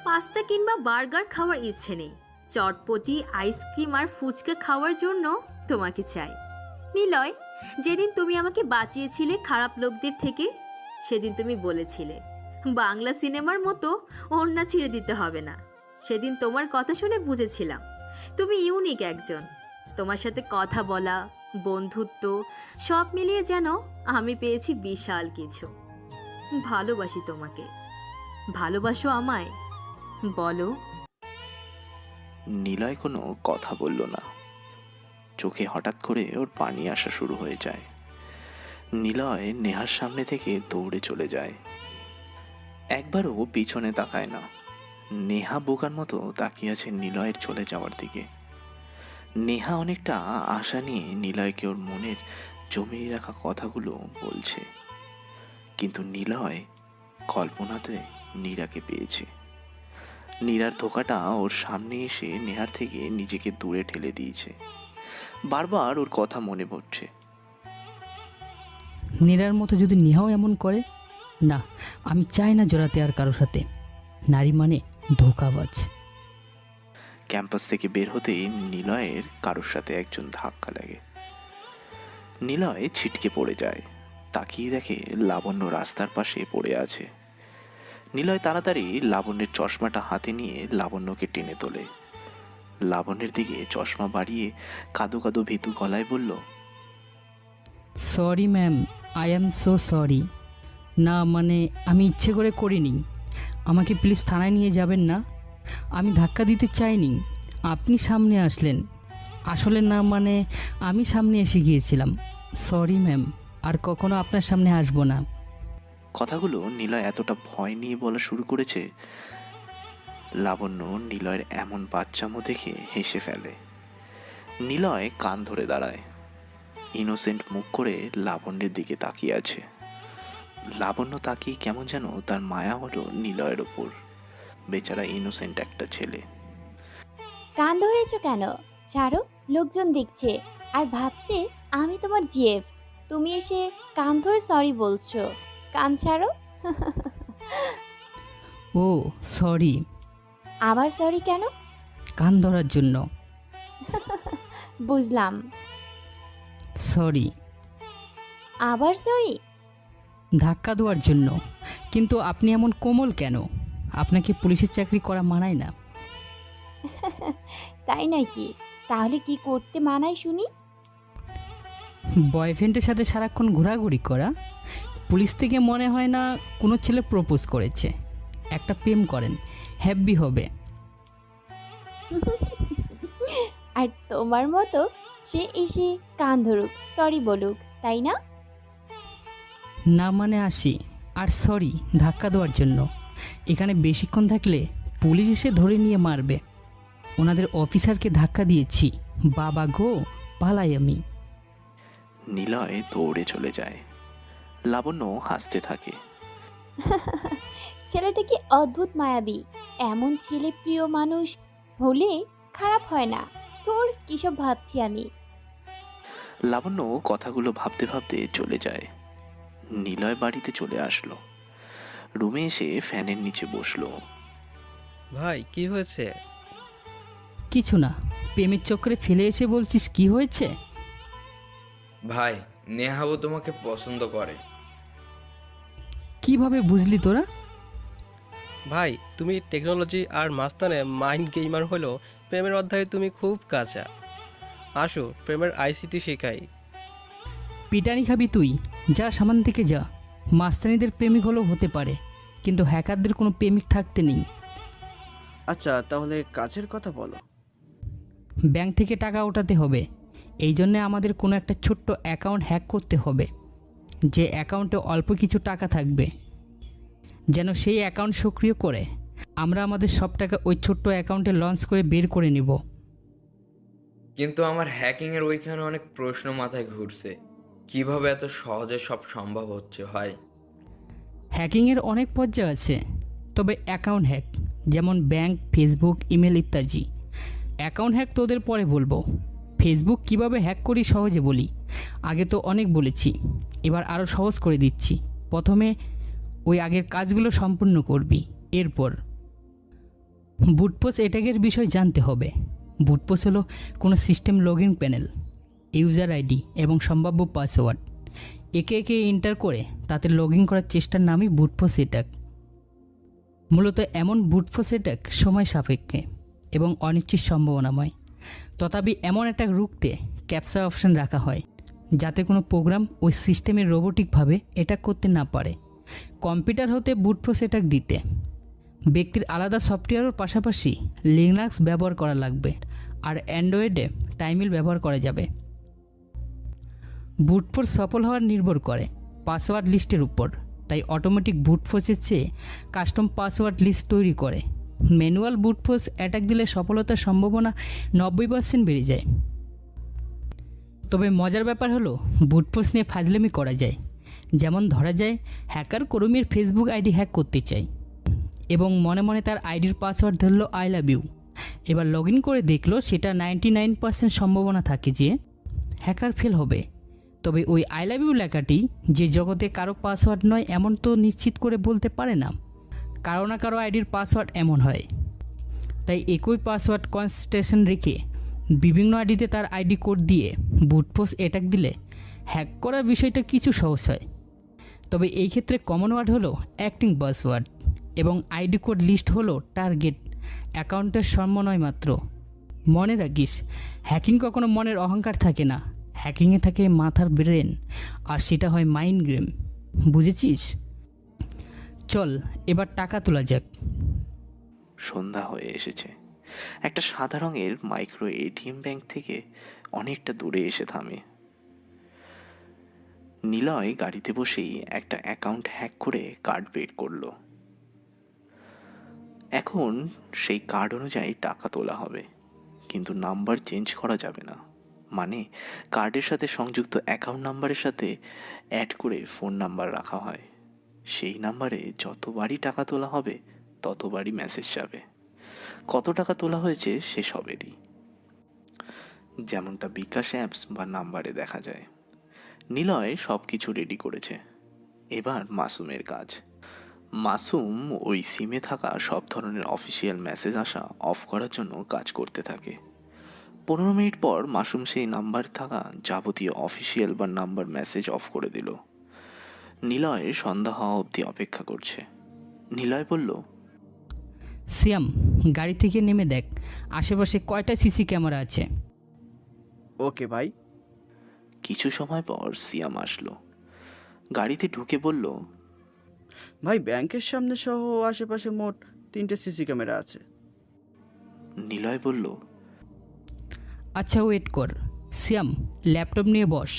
পাস্তা কিংবা বার্গার খাওয়ার ইচ্ছে নেই, চটপটি, আইসক্রিম আর ফুচকা খাওয়ার জন্য তোমাকে চাই। নিলয়, যেদিন তুমি আমাকে বাঁচিয়েছিলে খারাপ লোকদের থেকে, সেদিন তুমি বলেছিলে বাংলা সিনেমার মতো ওড়না ছিঁড়ে দিতে হবে না। সেদিন তোমার কথা শুনে বুঝেছিলাম তুমি ইউনিক একজন। তোমার সাথে কথা বলা, বন্ধুত্ব সব মিলিয়ে যেন আমি পেয়েছি বিশাল কিছু। ভালোবাসি তোমাকে। ভালোবাসো আমায়? বলো। নিলয় কোনো কথা বলল না। চোখে হঠাৎ করে ওর পানি আসা শুরু হয়ে যায়। নিলয় নেহার সামনে থেকে দৌড়ে চলে যায়। একবারও পিছনে তাকায় না। নেহা বোকার মতো তাকিয়ে আছে নিলয়ের চলে যাওয়ার দিকে। নেহা অনেকটা আশা নিয়ে নিলয়কে ওর মনের জমিয়ে রাখা কথাগুলো বলছে, কিন্তু নিলয় কল্পনাতে নীরাকে পেয়েছে। নীরার ধোকাটা ওর সামনে এসে নেহার থেকে নিজেকে দূরে ঠেলে দিয়েছে। বারবার ওর কথা মনে পড়ছে। নীরার মতো যদি নেহাও এমন করে, না, আমি চাই না জড়াতে আর কারোর সাথে। নারী মানে ধোঁকাবাজ। ক্যাম্পাস থেকে বের হতেই নিলয়ের কারোর সাথে একজন ধাক্কা লাগে। নিলয় ছিটকে পড়ে যায়। তাকিয়ে দেখে লাবণ্য রাস্তার পাশে পড়ে আছে। নিলয় তাড়াতাড়ি লাবণ্যের চশমাটা হাতে নিয়ে লাবণ্যকে টেনে তোলে। লাবণ্যের দিকে চশমা বাড়িয়ে কাঁদো কাঁদো ভীতু গলায় বলল, sorry ma'am, I am so sorry. না মানে আমি ইচ্ছে করে করিনি। আমাকে প্লিজ থানায় নিয়ে যাবেন না। আমি ধাক্কা দিতে চাইনি, আপনি সামনে আসলেন। আসলে না মানে আমি সামনে এসে গিয়েছিলাম। সরি ম্যাম, আর কখনো আপনার সামনে আসবো না। কথাগুলো নিলয় এতটা ভয় নিয়ে বলা শুরু করেছে, লাবণ্য নিলয়ের এমন বাচ্চামো দেখে হেসে ফেলে। নিলয় কান ধরে দাঁড়ায়, ইনোসেন্ট মুখ করে লাবণ্যের দিকে তাকিয়ে আছে। লাবণ্য তাকিয়ে কেমন যেন তার মায়া হলো নিলয়ের ওপর। বেচারা ইনোসেন্ট একটা ছেলে। কান ধরেছো কেন? ছাড়ো, লোকজন দেখছে আর ভাবছে আমি তোমার জিএফ। তুমি এসে কান ধরে সরি বলছো। কান ছাড়ো। ও সরি। আবার সরি কেন? কান ধরার জন্য। বুঝলাম। সরি। আবার সরি? ধাক্কা দেওয়ার জন্য। কিন্তু আপনি এমন কোমল কেন? আপনাকে পুলিশের চাকরি করা মানায় না। তাই নাকি? তাহলে কি করতে মানায় শুনি? বয়ফ্রেন্ডের সাথে সারাক্ষণ ঘোরাঘুরি করা। পুলিশ থেকে মনে হয় না কোনো ছেলে প্রপোজ করেছে। একটা প্রেম করেন, হ্যাপি হবে। আর তোমার মতো সে এসে কান ধরুক, সরি বলুক, তাই না? না মানে আসি। আর সরি ধাক্কা দেওয়ার জন্য। এখানে বেশিক্ষণ থাকলে পুলিশ এসে ধরে নিয়ে মারবে। ওনাদের অফিসারকে ধাক্কা দিয়েছি। বাবা গো, পালাই আমি। নিলয় দৌড়ে চলে যায়। লাবণ্য হাসতে থাকে। ছেলেটা কি অদ্ভুত মায়াবী। এমন ছেলে প্রিয় মানুষ হলে খারাপ হয় না। তোর কিসব ভাবছি আমি। লাবণ্য কথাগুলো ভাবতে ভাবতে চলে যায়। নিলয় বাড়িতে চলে আসলো। রুমে এসে ফ্যানের নিচে বসলো। ভাই কি হয়েছে? কিছু না, প্রেমের চক্করে ফেলে এসে বলছিস কি হয়েছে? ভাই, নেহাও তোমাকে পছন্দ করে। কিভাবে বুঝলি তোরা? ভাই তুমি টেকনোলজি আর মাস্তানে মাইন্ড গেমার হলো, প্রেমের অধ্যায়ে তুমি খুব কাঁচা। আসো প্রেমের আইসিটি শেখাই। পিটানি খাবি তুই? যা সামান থেকে যা। মাস্তানিদের প্রেমিক হলেও হতে পারে, কিন্তু হ্যাকারদের কোনো প্রেমিক থাকতে নেই। আচ্ছা তাহলে কাজের কথা বলো। ব্যাংক থেকে টাকা ওঠাতে হবে। এই জন্যে আমাদের কোনো একটা ছোট্ট অ্যাকাউন্ট হ্যাক করতে হবে, যে অ্যাকাউন্টে অল্প কিছু টাকা থাকবে। যেন সেই অ্যাকাউন্ট সক্রিয় করে আমরা আমাদের সব টাকা ওই ছোট্ট অ্যাকাউন্টে লঞ্চ করে বের করে নিব। কিন্তু আমার হ্যাকিংয়ের ওইখানে অনেক প্রশ্ন মাথায় ঘুরছে। কিভাবে এত সহজে সব সম্ভব হচ্ছে ভাই? হ্যাকিংয়ের অনেক পর্যায় আছে, তবে অ্যাকাউন্ট হ্যাক যেমন ব্যাংক, ফেসবুক, ইমেল ইত্যাদি। অ্যাকাউন্ট হ্যাক তোদের পরে বলবো। ফেসবুক কিভাবে হ্যাক করি সহজে বলি। আগে তো অনেক বলেছি, এবার আরও সহজ করে দিচ্ছি। প্রথমে ওই আগের কাজগুলো সম্পূর্ণ করবি। এরপর বুটপোস অ্যাটাকের বিষয় জানতে হবে। বুটপোস হলো কোনো system login panel, user ID এবং সম্ভাব্য পাসওয়ার্ড একে একে এন্টার করে তাতে লগ ইন করার চেষ্টার নামই বুটফোর্স অ্যাটাক। মূলত এমন বুটফোর্স অ্যাটাক সময় সাপেক্ষে এবং অনিশ্চিত সম্ভাবনাময়। তথাপি এমন একটা রুখতে ক্যাপচা অপশন রাখা হয় যাতে কোনো প্রোগ্রাম ওই সিস্টেমের রোবোটিকভাবে অ্যাটাক করতে না পারে। কম্পিউটার হতে বুটফোর্স অ্যাটাক দিতে ব্যক্তির আলাদা সফটওয়্যারের পাশাপাশি লিনাক্স ব্যবহার করা লাগবে, আর অ্যান্ড্রয়েডে টাইমিল ব্যবহার করা যাবে। বুটফোর্স সফল হওয়ার নির্ভর করে পাসওয়ার্ড লিস্টের উপর, তাই অটোমেটিক বুটফোর্সের চেয়ে কাস্টম পাসওয়ার্ড লিস্ট তৈরি করে। ম্যানুয়াল বুটফোর্স অ্যাটাক দিলে সফলতার সম্ভাবনা 90% বেড়ে যায়। তবে মজার ব্যাপার হলো বুটফোর্স নিয়ে ফাজলামি করা যায়। যেমন ধরা যায় হ্যাকার কর্মীর ফেসবুক আইডি হ্যাক করতে চায় এবং মনে মনে তার আইডির পাসওয়ার্ড ধরলো আই লাভ ইউ। এবার লগ ইন করে দেখলো সেটা 99% সম্ভাবনা থাকে যে হ্যাকার ফেল হবে। তবে ওই আই লাভ ইউ লেখাটি যে জগতে কারো পাসওয়ার্ড নয় এমন তো নিশ্চিত করে বলতে পারে না। কারো না কারো আইডির পাসওয়ার্ড এমন হয়, তাই একই পাসওয়ার্ড কনস্টেশন রেখে বিভিন্ন আইডিতে তার আইডি কোড দিয়ে বুটফোর্স অ্যাটাক দিলে হ্যাক করার বিষয়টা কিছু সহজ হয়। তবে এই ক্ষেত্রে কমন ওয়ার্ড হলো অ্যাক্টিং পাসওয়ার্ড এবং আইডি কোড লিস্ট হলো টার্গেট অ্যাকাউন্টের সমন্বয় মাত্র। মনে রাখিস, হ্যাকিং কখনো মনের অহংকার থাকে না, হ্যাকিংয়ে থাকে মাথার ব্রেন, আর সেটা হয় মাইন্ড গেম। বুঝেছিস? চল এবার টাকা তোলা যাক। সন্ধ্যা হয়ে এসেছে। একটা সাদা রঙের মাইক্রো এটিএম ব্যাংক থেকে অনেকটা দূরে এসে থামে। নিলয় গাড়িতে বসেই একটা অ্যাকাউন্ট হ্যাক করে কার্ড বের করলো। এখন সেই কার্ড অনুযায়ী টাকা তোলা হবে, কিন্তু নাম্বার চেঞ্জ করা যাবে না। মানে কার্ডের সাথে সংযুক্ত অ্যাকাউন্ট নাম্বারের সাথে অ্যাড করে ফোন নাম্বার রাখা হয়। সেই নাম্বারে যতবারই টাকা তোলা হবে ততবারই মেসেজ যাবে কত টাকা তোলা হয়েছে সেসবেরই, যেমনটা বিকাশ অ্যাপস বা নাম্বারে দেখা যায়। নিলয় সব কিছু রেডি করেছে। এবার মাসুমের কাজ। মাসুম ওই সিমে থাকা সব ধরনের অফিসিয়াল মেসেজ আসা অফ করার জন্য কাজ করতে থাকে। 15 মিনিট পর মাসুম সেই নাম্বার থাকা যাবতীয় অফিসিয়াল বা নাম্বার মেসেজ অফ করে দিল। নিলয় সন্ধ্যা হওয়া অবধি অপেক্ষা করছে। নিলয় বলল, সিয়াম, গাড়ি থেকে নেমে দেখ আশেপাশে কয়টা সিসি ক্যামেরা আছে। ওকে ভাই। কিছু সময় পর সিয়াম আসলো। গাড়িতে ঢুকে বলল, ভাই ব্যাংকের সামনে সহ আশেপাশে মোট 3টে সিসি ক্যামেরা আছে। নিলয় বলল, আচ্ছা ওয়েট কর। সিয়াম, ল্যাপটপ নিয়ে বস।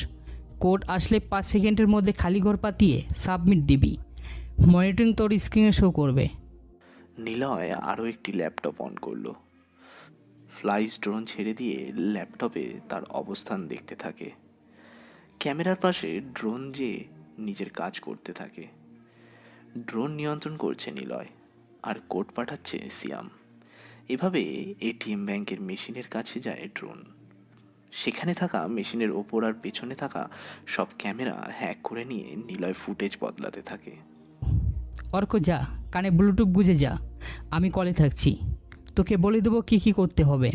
কোড আসলে 5 সেকেন্ডের মধ্যে খালি ঘর পাতিয়ে সাবমিট দিবি। মনিটরিং তোর স্ক্রিনে শো করবে। নিলয় আরও একটি ল্যাপটপ অন করলো। ফ্লাইস ড্রোন ছেড়ে দিয়ে ল্যাপটপে তার অবস্থান দেখতে থাকে। ক্যামেরার পাশে ড্রোন যে নিজের কাজ করতে থাকে। ড্রোন নিয়ন্ত্রণ করছে নিলয়, আর কোড পাঠাচ্ছে সিয়াম। এভাবে এটিএম ব্যাংকের মেশিনের কাছে যায় ড্রোন। সেখানে থাকা মেশিনের ওপর আর পেছনে থাকা সব ক্যামেরা হ্যাক করে নিয়ে নিলয় ফুটেজ বদলাতে থাকে। অর্ক যা, কানে ব্লুটুথ গুঁজে যা, আমি কলে থাকছি। তোকে বলে দেবো কী কী করতে হবে।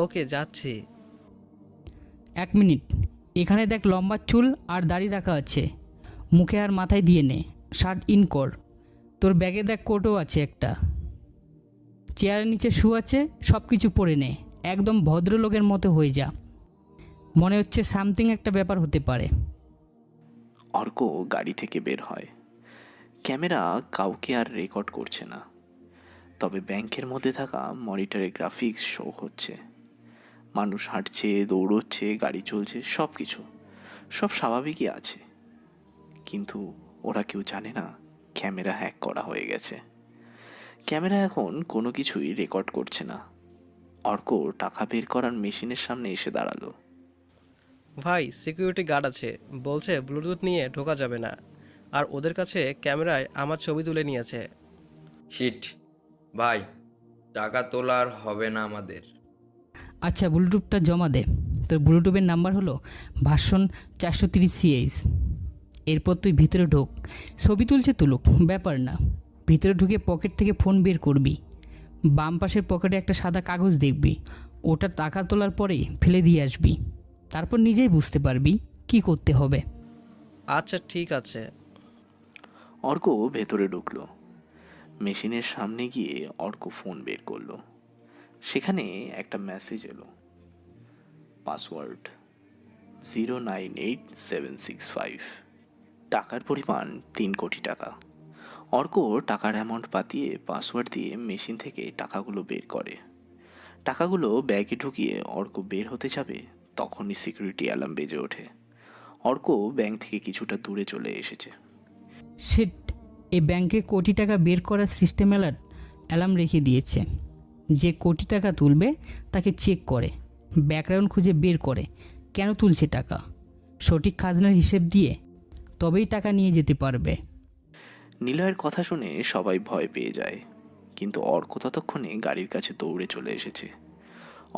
ওকে যাচ্ছি। 1 মিনিট, এখানে দেখ লম্বা চুল আর দাড়ি রাখা আছে, মুখে আর মাথায় দিয়ে নে। শার্ট ইন কর। তোর ব্যাগে দেখ কোটও আছে একটা। চেয়ারের নিচে শু আছে, সব কিছু পরে নে। একদম ভদ্রলোকের মতো হয়ে যা। মনে হচ্ছে সামথিং একটা ব্যাপার হতে পারে। অর্ক গাড়ি থেকে বের হয়। ক্যামেরা কাউকে আর রেকর্ড করছে না, তবে ব্যাংকের মধ্যে থাকা মনিটরে গ্রাফিক্স শো হচ্ছে। মানুষ হাঁটছে, দৌড়চ্ছে, গাড়ি চলছে, সব কিছু সব স্বাভাবিকই আছে। কিন্তু ওরা কেউ জানে না ক্যামেরা হ্যাক করা হয়ে গেছে। ক্যামেরা এখন কোনো কিছুই রেকর্ড করছে না। অর্ক টাকা বের করার মেশিনের সামনে এসে দাঁড়ালো। ভাই সিকিউরিটি গার্ড আছে, বলছে ব্লুটুথ নিয়ে ঢোকা যাবে না, আর ওদের কাছে ক্যামেরায় আমার ছবি তুলে নিয়েছে। শিট ভাই, টাকা তোলার হবে না আমাদের। আচ্ছা ব্লুটুথটা জমা দে। তোর ব্লুটুথের নাম্বার হলো ভার্সন 430CH। এরপর তুই ভিতরে ঢোক। ছবি তুলছে তুলুক, ব্যাপার না। ভিতরে ঢুকে পকেট থেকে ফোন বের করবি। বাম পাশের পকেটে একটা সাদা কাগজ দেখবি, ওটা টাকা তোলার পরে ফেলে দিয়ে আসবি। তারপর নিজেই বুঝতে পারবি কি করতে হবে। আচ্ছা ঠিক আছে। অর্ক ভেতরে ঢুকলো। মেশিনের সামনে গিয়ে অর্ক ফোন বের করলো। সেখানে একটা মেসেজ এলো, পাসওয়ার্ড 098765, টাকার পরিমাণ 3 কোটি টাকা। অর্ক টাকার অ্যামাউন্ট পাতিয়ে পাসওয়ার্ড দিয়ে মেশিন থেকে টাকাগুলো বের করে। টাকাগুলো ব্যাগে ঢুকিয়ে অর্ক বের হতে যাবে, তখনই সিকিউরিটি অ্যালার্ম বেজে ওঠে। অর্ক ব্যাংক থেকে কিছুটা দূরে চলে এসেছে। শিট, এই ব্যাংকে কোটি টাকা বের করার সিস্টেম অ্যালার্ম রেখে দিয়েছে। যে কোটি টাকা তুলবে তাকে চেক করে, ব্যাকগ্রাউন্ড খুঁজে বের করে কেন তুলছে টাকা, সঠিক খাজনার হিসেব দিয়ে তবেই টাকা নিয়ে যেতে পারবে। নিলয়ের কথা শুনে সবাই ভয় পেয়ে যায়, কিন্তু অর্ক ততক্ষণে গাড়ির কাছে দৌড়ে চলে এসেছে।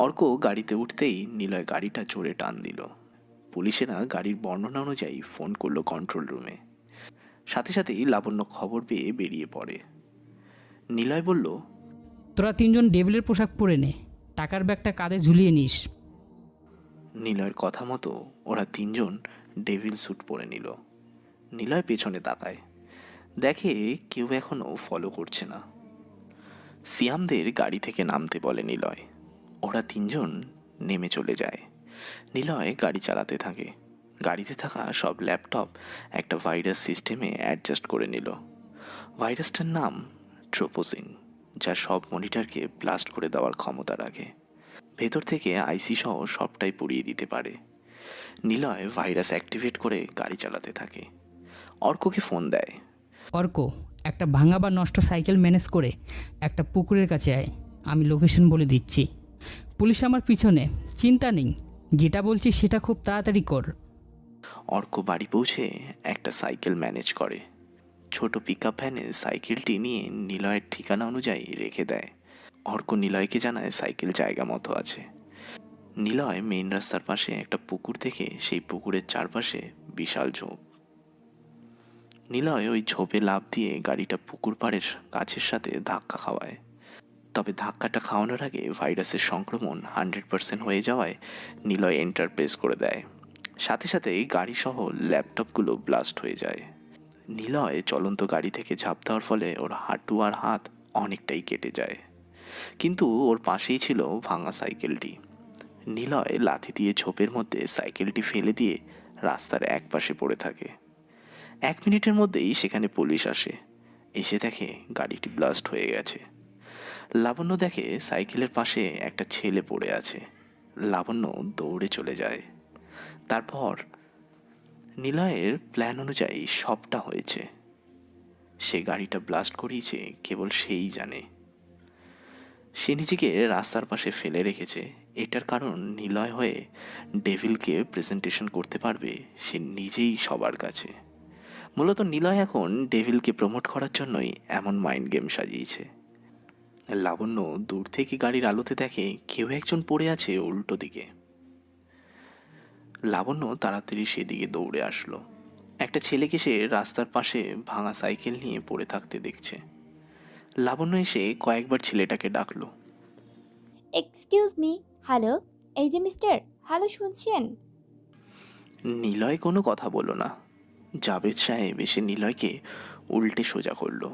অর্ক গাড়িতে উঠতেই নিলয় গাড়িটা জোরে টান দিল। পুলিশেরা গাড়ির বর্ণনা অনুযায়ী ফোন করলো কন্ট্রোল রুমে। সাথে সাথেই লাবণ্য খবর পেয়ে বেরিয়ে পড়ে। নিলয় বলল, তোরা 3জন ডেভিলের পোশাক পরে নে, টাকার ব্যাগটা কাঁধে ঝুলিয়ে নিস। নিলয়ের কথা মতো ওরা 3জন ডেভিল স্যুট পরে নিল। নিলয় পেছনে তাকায়, দেখে কেউ এখনো ফলো করছে না। সিয়ামদের গাড়ি থেকে নামতে বলে নিলয়। ওরা 3জন নেমে চলে যায়। নিলয় গাড়ি চালাতে থাকে। গাড়িতে থাকা সব ল্যাপটপ একটা ভাইরাস সিস্টেমে অ্যাডজাস্ট করে নিল। ভাইরাসটার নাম ট্রোপোজিন, যা সব মনিটরকে ব্লাস্ট করে দেওয়ার ক্ষমতা রাখে। ভেতর থেকে আইসি সহ সবটাই পুড়িয়ে দিতে পারে। নিলয় ভাইরাস অ্যাক্টিভেট করে গাড়ি চালাতে থাকে। অর্ককে ফোন দেয়। অর্ক, একটা ভাঙা বা নষ্ট সাইকেল ম্যানেজ করে একটা পুকুরের কাছে আয়, আমি লোকেশন বলে দিচ্ছি। পুলিশ আমার পিছনে, চিন্তা নেই, যেটা বলছি সেটা খুব তাড়াতাড়ি কর। অর্ক বাড়ি পৌঁছে একটা সাইকেল ম্যানেজ করে। ছোট পিকআপ ভ্যানে সাইকেলটি নিয়ে নিলয়ের ঠিকানা অনুযায়ী রেখে দেয়। অর্ক নিলয়কে জানায় সাইকেল জায়গা মতো আছে। নিলয় মেইন রাস্তার পাশে একটা পুকুর থেকে সেই পুকুরের চারপাশে বিশাল ঝোপ। নিলয় ওই ঝোপে লাফ দিয়ে গাড়িটা পুকুর পাড়ের গাছের সাথে ধাক্কা খাওয়ায়। তবে ধাক্কাটা খাওয়ানোর আগে ভাইরাসের সংক্রমণ 100% হয়ে যাওয়ায় নিলয় এন্টার প্রেস করে দেয়। সাথে সাথেই গাড়িসহ ল্যাপটপগুলো ব্লাস্ট হয়ে যায়। নিলয় চলন্ত গাড়ি থেকে ঝাঁপ দেওয়ার ফলে ওর হাঁটু আর হাত অনেকটাই কেটে যায়, কিন্তু ওর পাশেই ছিল ভাঙা সাইকেলটি। নিলয় লাথি দিয়ে ঝোপের মধ্যে সাইকেলটি ফেলে দিয়ে রাস্তার এক পাশে পড়ে থাকে। 1 মিনিটের মধ্যেই সেখানে পুলিশ আসে। এসে দেখে গাড়িটি ব্লাস্ট হয়ে গেছে। লাবণ্য দেখে সাইকেলের পাশে একটা ছেলে পড়ে আছে। লাবণ্য দৌড়ে চলে যায়। তারপর নিলয়ের প্ল্যান অনুযায়ী সবটা হয়েছে। সে গাড়িটা ব্লাস্ট করিয়েছে কেবল সেই জানে। সে নিজেকে রাস্তার পাশে ফেলে রেখেছে, এটার কারণ নিলয় হয়ে ডেভিলকে প্রেজেন্টেশন করতে পারবে সে নিজেই সবার কাছে। মূলত নিলয় এখন ডেভিলকে প্রমোট করার জন্যই এমন মাইন্ড গেম সাজিয়েছে। লাবণ্য দূর থেকে গাড়ির আলোতে দেখে কেউ একজন পড়ে আছে উল্টো দিকে। লাবণ্য তাড়াতাড়ি সেদিকে দৌড়ে আসলো। একটা ছেলেকে সে রাস্তার পাশে ভাঙা সাইকেল নিয়ে পড়ে থাকতে দেখছে। লাবণ্য এসে কয়েকবার ছেলেটাকে ডাকলো। এক্সকিউজ মি, হ্যালো, এই যে মিস্টার, হ্যালো শুনছেন? নিলয় কোনো কথা বলল না। জাভেদ সাহেব এসে নিলয়কে উল্টে সোজা করলো।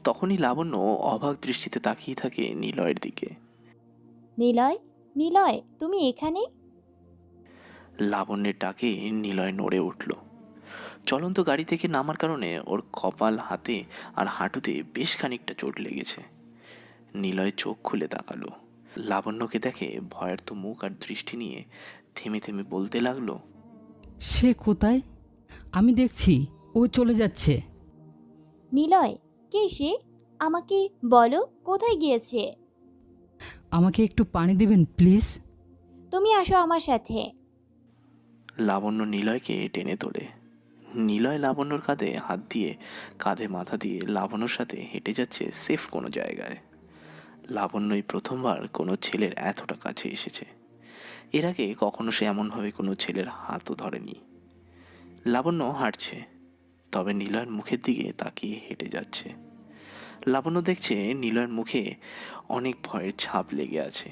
তখনই লাবণ্য অবাক দৃষ্টিতে তাকিয়ে থাকে নিলয়ের দিকে। নিলয়, নিলয়, তুমি এখানে? লাবণ্যের ডাকে নিলয় নড়ে উঠল। চলন্ত গাড়ি থেকে নামার কারণে ওর কপাল, হাতে আর হাঁটুতে বেশ খানিকটা চোট লেগেছে। নিলয় চোখ খুলে তাকালো। লাবণ্যকে দেখে ভয়ার্ত মুখ আর দৃষ্টি নিয়ে থেমে থেমে বলতে লাগলো, সে কোথায়? আমি দেখছি ও চলে যাচ্ছে। নিলয়, কে সে? আমাকে বলো কোথায় গিয়েছে? আমাকে একটু পানি দেবেন প্লিজ? তুমি আসো আমার সাথে। লাবণ্য নিলয়কে টেনে তোলে। নিলয় লাবণ্যর কাঁধে হাত দিয়ে, কাঁধে মাথা দিয়ে লাবণ্যর সাথে হেঁটে যাচ্ছে সেফ কোনো জায়গায়। লাবণ্যই প্রথমবার কোনো ছেলের এতটা কাছে এসেছে। এর আগে কখনো সে এমনভাবে কোনো ছেলের হাতও ধরেনি। লাবণ্য হাঁটছে, তবে নিলয়ের মুখের দিকে তাকিয়ে হেঁটে যাচ্ছে। লাবণ্য দেখছে নিলয়ের মুখে অনেক ভয়ের ছাপ লেগে আছে।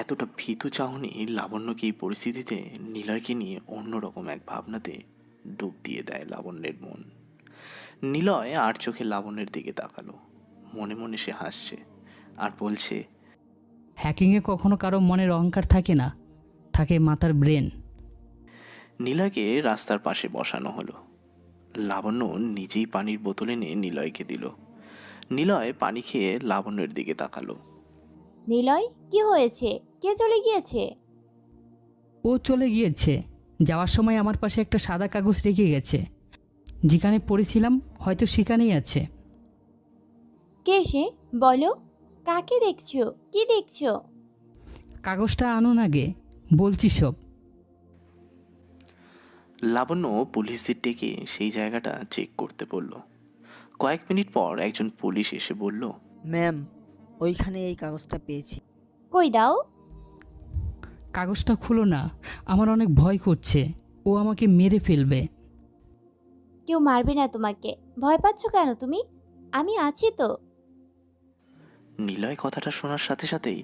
এতটা ভীতু চাহনি লাবণ্যকে এই পরিস্থিতিতে নিলয়কে নিয়ে অন্যরকম এক ভাবনাতে ডুব দিয়ে দেয় লাবণ্যের মন। নিলয় আর চোখে লাবণ্যের দিকে তাকালো। মনে মনে সে হাসছে আর বলছে, হ্যাকিংয়ে কখনো কারো মনের অহংকার থাকে না, থাকে মাথার ব্রেন। নিলয়কে রাস্তার পাশে বসানো হলো। লাবণ্য নিজেই পানির বোতল এনে নিলয়কে দিল। নিলয় পানি খেয়ে লাবণ্যের দিকে তাকালো। নিলয়, কি হয়েছে? কে চলে গিয়েছে? ও চলে গিয়েছে। যাওয়ার সময় আমার পাশে একটা সাদা কাগজ রেখে গেছে। যেখানে পড়েছিলাম হয়তো সেখানেই আছে। কে সে? বলো, কাকে দেখছো? কি দেখছো? কাগজটা আনুন আগে, বলছি সব। লাবণ্য পুলিশদের ডেকে সেই জায়গাটা চেক করতে বলল। কয়েক মিনিট পর একজন পুলিশ এসে বলল, ম্যাম, ওইখানে এই কাগজটা পেয়েছি। কই দাও। কাগজটা খুলো না, আমার অনেক ভয় করছে। ও আমাকে মেরে ফেলবে। কেউ মারবে না তোমাকে। ভয় পাচ্ছ কেন তুমি? আমি আছি তো। নিলয় কথাটা শোনার সাথে সাথেই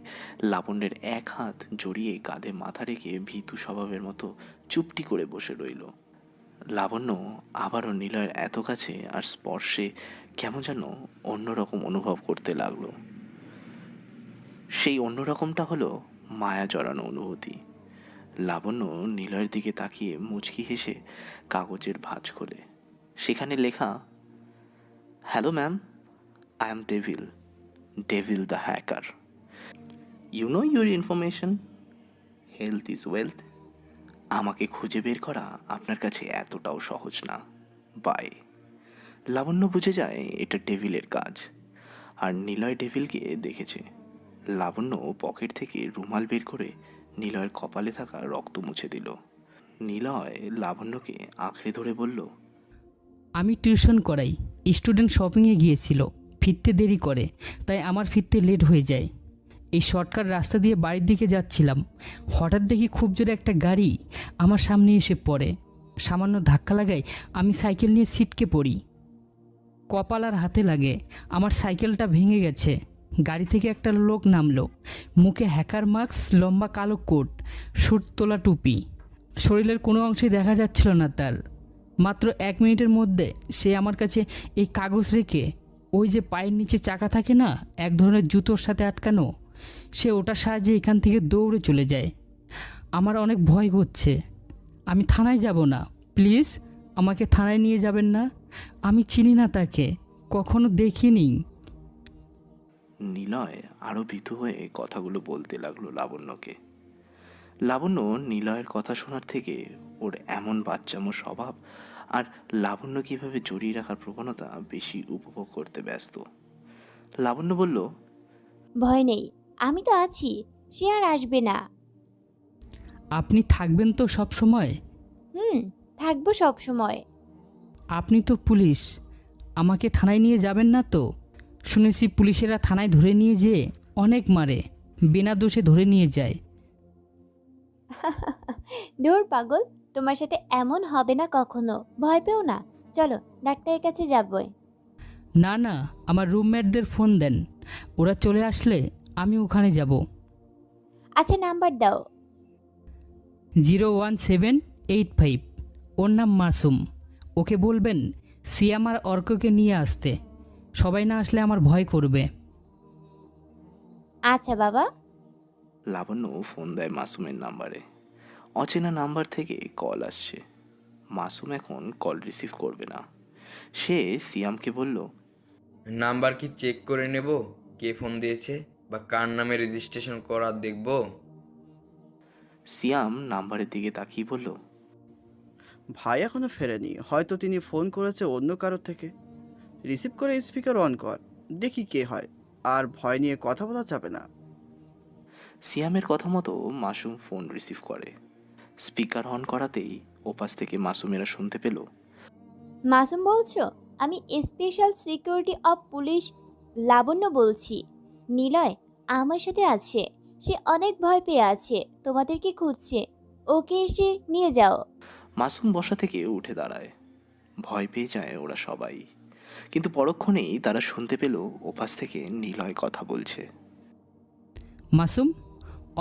লাবণ্যের এক হাত জড়িয়ে কাঁধে মাথা রেখে ভীতু স্বভাবের মতো চুপটি করে বসে রইল। লাবণ্য আবারও নিলয়ের এত কাছে আর স্পর্শে কেমন যেন অন্যরকম অনুভব করতে লাগলো। সেই অন্যরকমটা হলো মায়া জড়ানো অনুভূতি। লাবণ্য নিলয়ের দিকে তাকিয়ে মুচকি হেসে কাগজের ভাঁজ খোলে। সেখানে লেখা, hello ma'am, I am devil the hacker. You know your information, health is wealth. আমাকে খুঁজে বের করা আপনার কাছে এতটাও সহজ না। বাই। লাবণ্য বুঝে যায় এটা ডেভিলের কাজ, আর নিলয় ডেভিলকে দেখেছে। লাবণ্য পকেট থেকে রুমাল বের করে নিলয়ের কপালে থাকা রক্ত মুছে দিল। নিলয় লাবণ্যকে আঁকড়ে ধরে বলল, আমি টিউশন করাই। স্টুডেন্ট শপিংয়ে গিয়েছিল, ফিরতে দেরি করে, তাই আমার ফিরতে লেট হয়ে যায়। এই শর্টকাট রাস্তা দিয়ে বাড়ির দিকে যাচ্ছিলাম। হঠাৎ দেখি খুব জোরে একটা গাড়ি আমার সামনে এসে পড়ে। সামান্য ধাক্কা লাগায় আমি সাইকেল নিয়ে ছিটকে পড়ি। কপাল আর হাতে লাগে, আমার সাইকেলটা ভেঙে গেছে। গাড়ি থেকে একটা লোক নামলো, মুখে হ্যাকার মাস্ক, লম্বা কালো কোট, সুট তোলা টুপি। শরীরের কোনো অংশই দেখা যাচ্ছিল না তার। মাত্র 1 মিনিটের মধ্যে সে আমার কাছে এই কাগজ রেখে, ওই যে পায়ের নিচে চাকা থাকে না, এক ধরনের জুতোর সাথে আটকানো, সে ওটার সাহায্যে এখান থেকে দৌড়ে চলে যায়। আমার অনেক ভয় হচ্ছে। আমি থানায় যাব না, প্লিজ আমাকে থানায় নিয়ে যাবেন না। আমি চিনি না তাকে, কখনো দেখিনি। নিলয় আরও ভীতু হয়ে কথাগুলো বলতে লাগলো লাবণ্যকে। লাবণ্য নিলয়ের কথা শোনার থেকে ওর এমন বাচ্চামো স্বভাব আর লাবণ্য কীভাবে জড়িয়ে রাখার প্রবণতা বেশি উপভোগ করতে ব্যস্ত। লাবণ্য বলল, ভয় নেই, আমি তো আছি। সে আর আসবে না। আপনি থাকবেন তো সব সময়? থাকবো সব সময়। আপনি তো পুলিশ, আমাকে থানায় নিয়ে যাবেন না তো? শুনেছি পুলিশেরা থানায় ধরে নিয়ে যেয়ে অনেক মারে, বিনা দোষে ধরে নিয়ে যায়। দূর পাগল, তোমার সাথে এমন হবে না কখনো। ভয় পেও না। চলো ডাক্তারের কাছে যাবই। না না, আমার রুমমেটদের ফোন দেন, ওরা চলে আসলে আমি ওখানে যাব। আচ্ছা, নাম্বার দাও। 01785। ওর নাম মাসুম। ওকে বলবেন সিয়াম আর অর্ককে নিয়ে আসতে। সবাই না আসলে আমার ভয় করবে। আচ্ছা বাবা। লাবণ্য ফোন দেয় মাসুমের নাম্বারে। অচেনা নাম্বার থেকে কল আসছে। মাসুম এখন কল রিসিভ করবে না। সে সিয়ামকে বলল, নাম্বার কি চেক করে নেব কে ফোন দিয়েছে বা কার নামে রেজিস্ট্রেশন করা দেখব? সিয়াম নাম্বারের দিকে তাকিয়ে বলল, ভাই এখনো ফেরেনি, হয়তো তিনি ফোন করেছে অন্য কারোর থেকে। রিসিভ করে স্পিকার অন কর, দেখি কে হয়। আর ভয় নিয়ে কথা বলা যাবে না। সিয়ামের কথা মতো মাসুম ফোন রিসিভ করে। স্পিকার অন করাতেই ওপাশ থেকে মাসুমেরা শুনতে পেল, মাসুম বলছো? আমি স্পেশাল সিকিউরিটি অফ পুলিশ লাবণ্য বলছি। নিলয় আমার সাথে আছে। সে অনেক ভয় পেয়ে আছে, তোমাদেরকে খুঁজছে। ওকে এসে নিয়ে যাও। মাসুম বসা থেকে উঠে দাঁড়ায়। ভয় পেয়ে যায় ওরা সবাই, কিন্তু পরক্ষণেই তারা শুনতে পেল ওপাশ থেকে নিলয় কথা বলছে। মাসুম,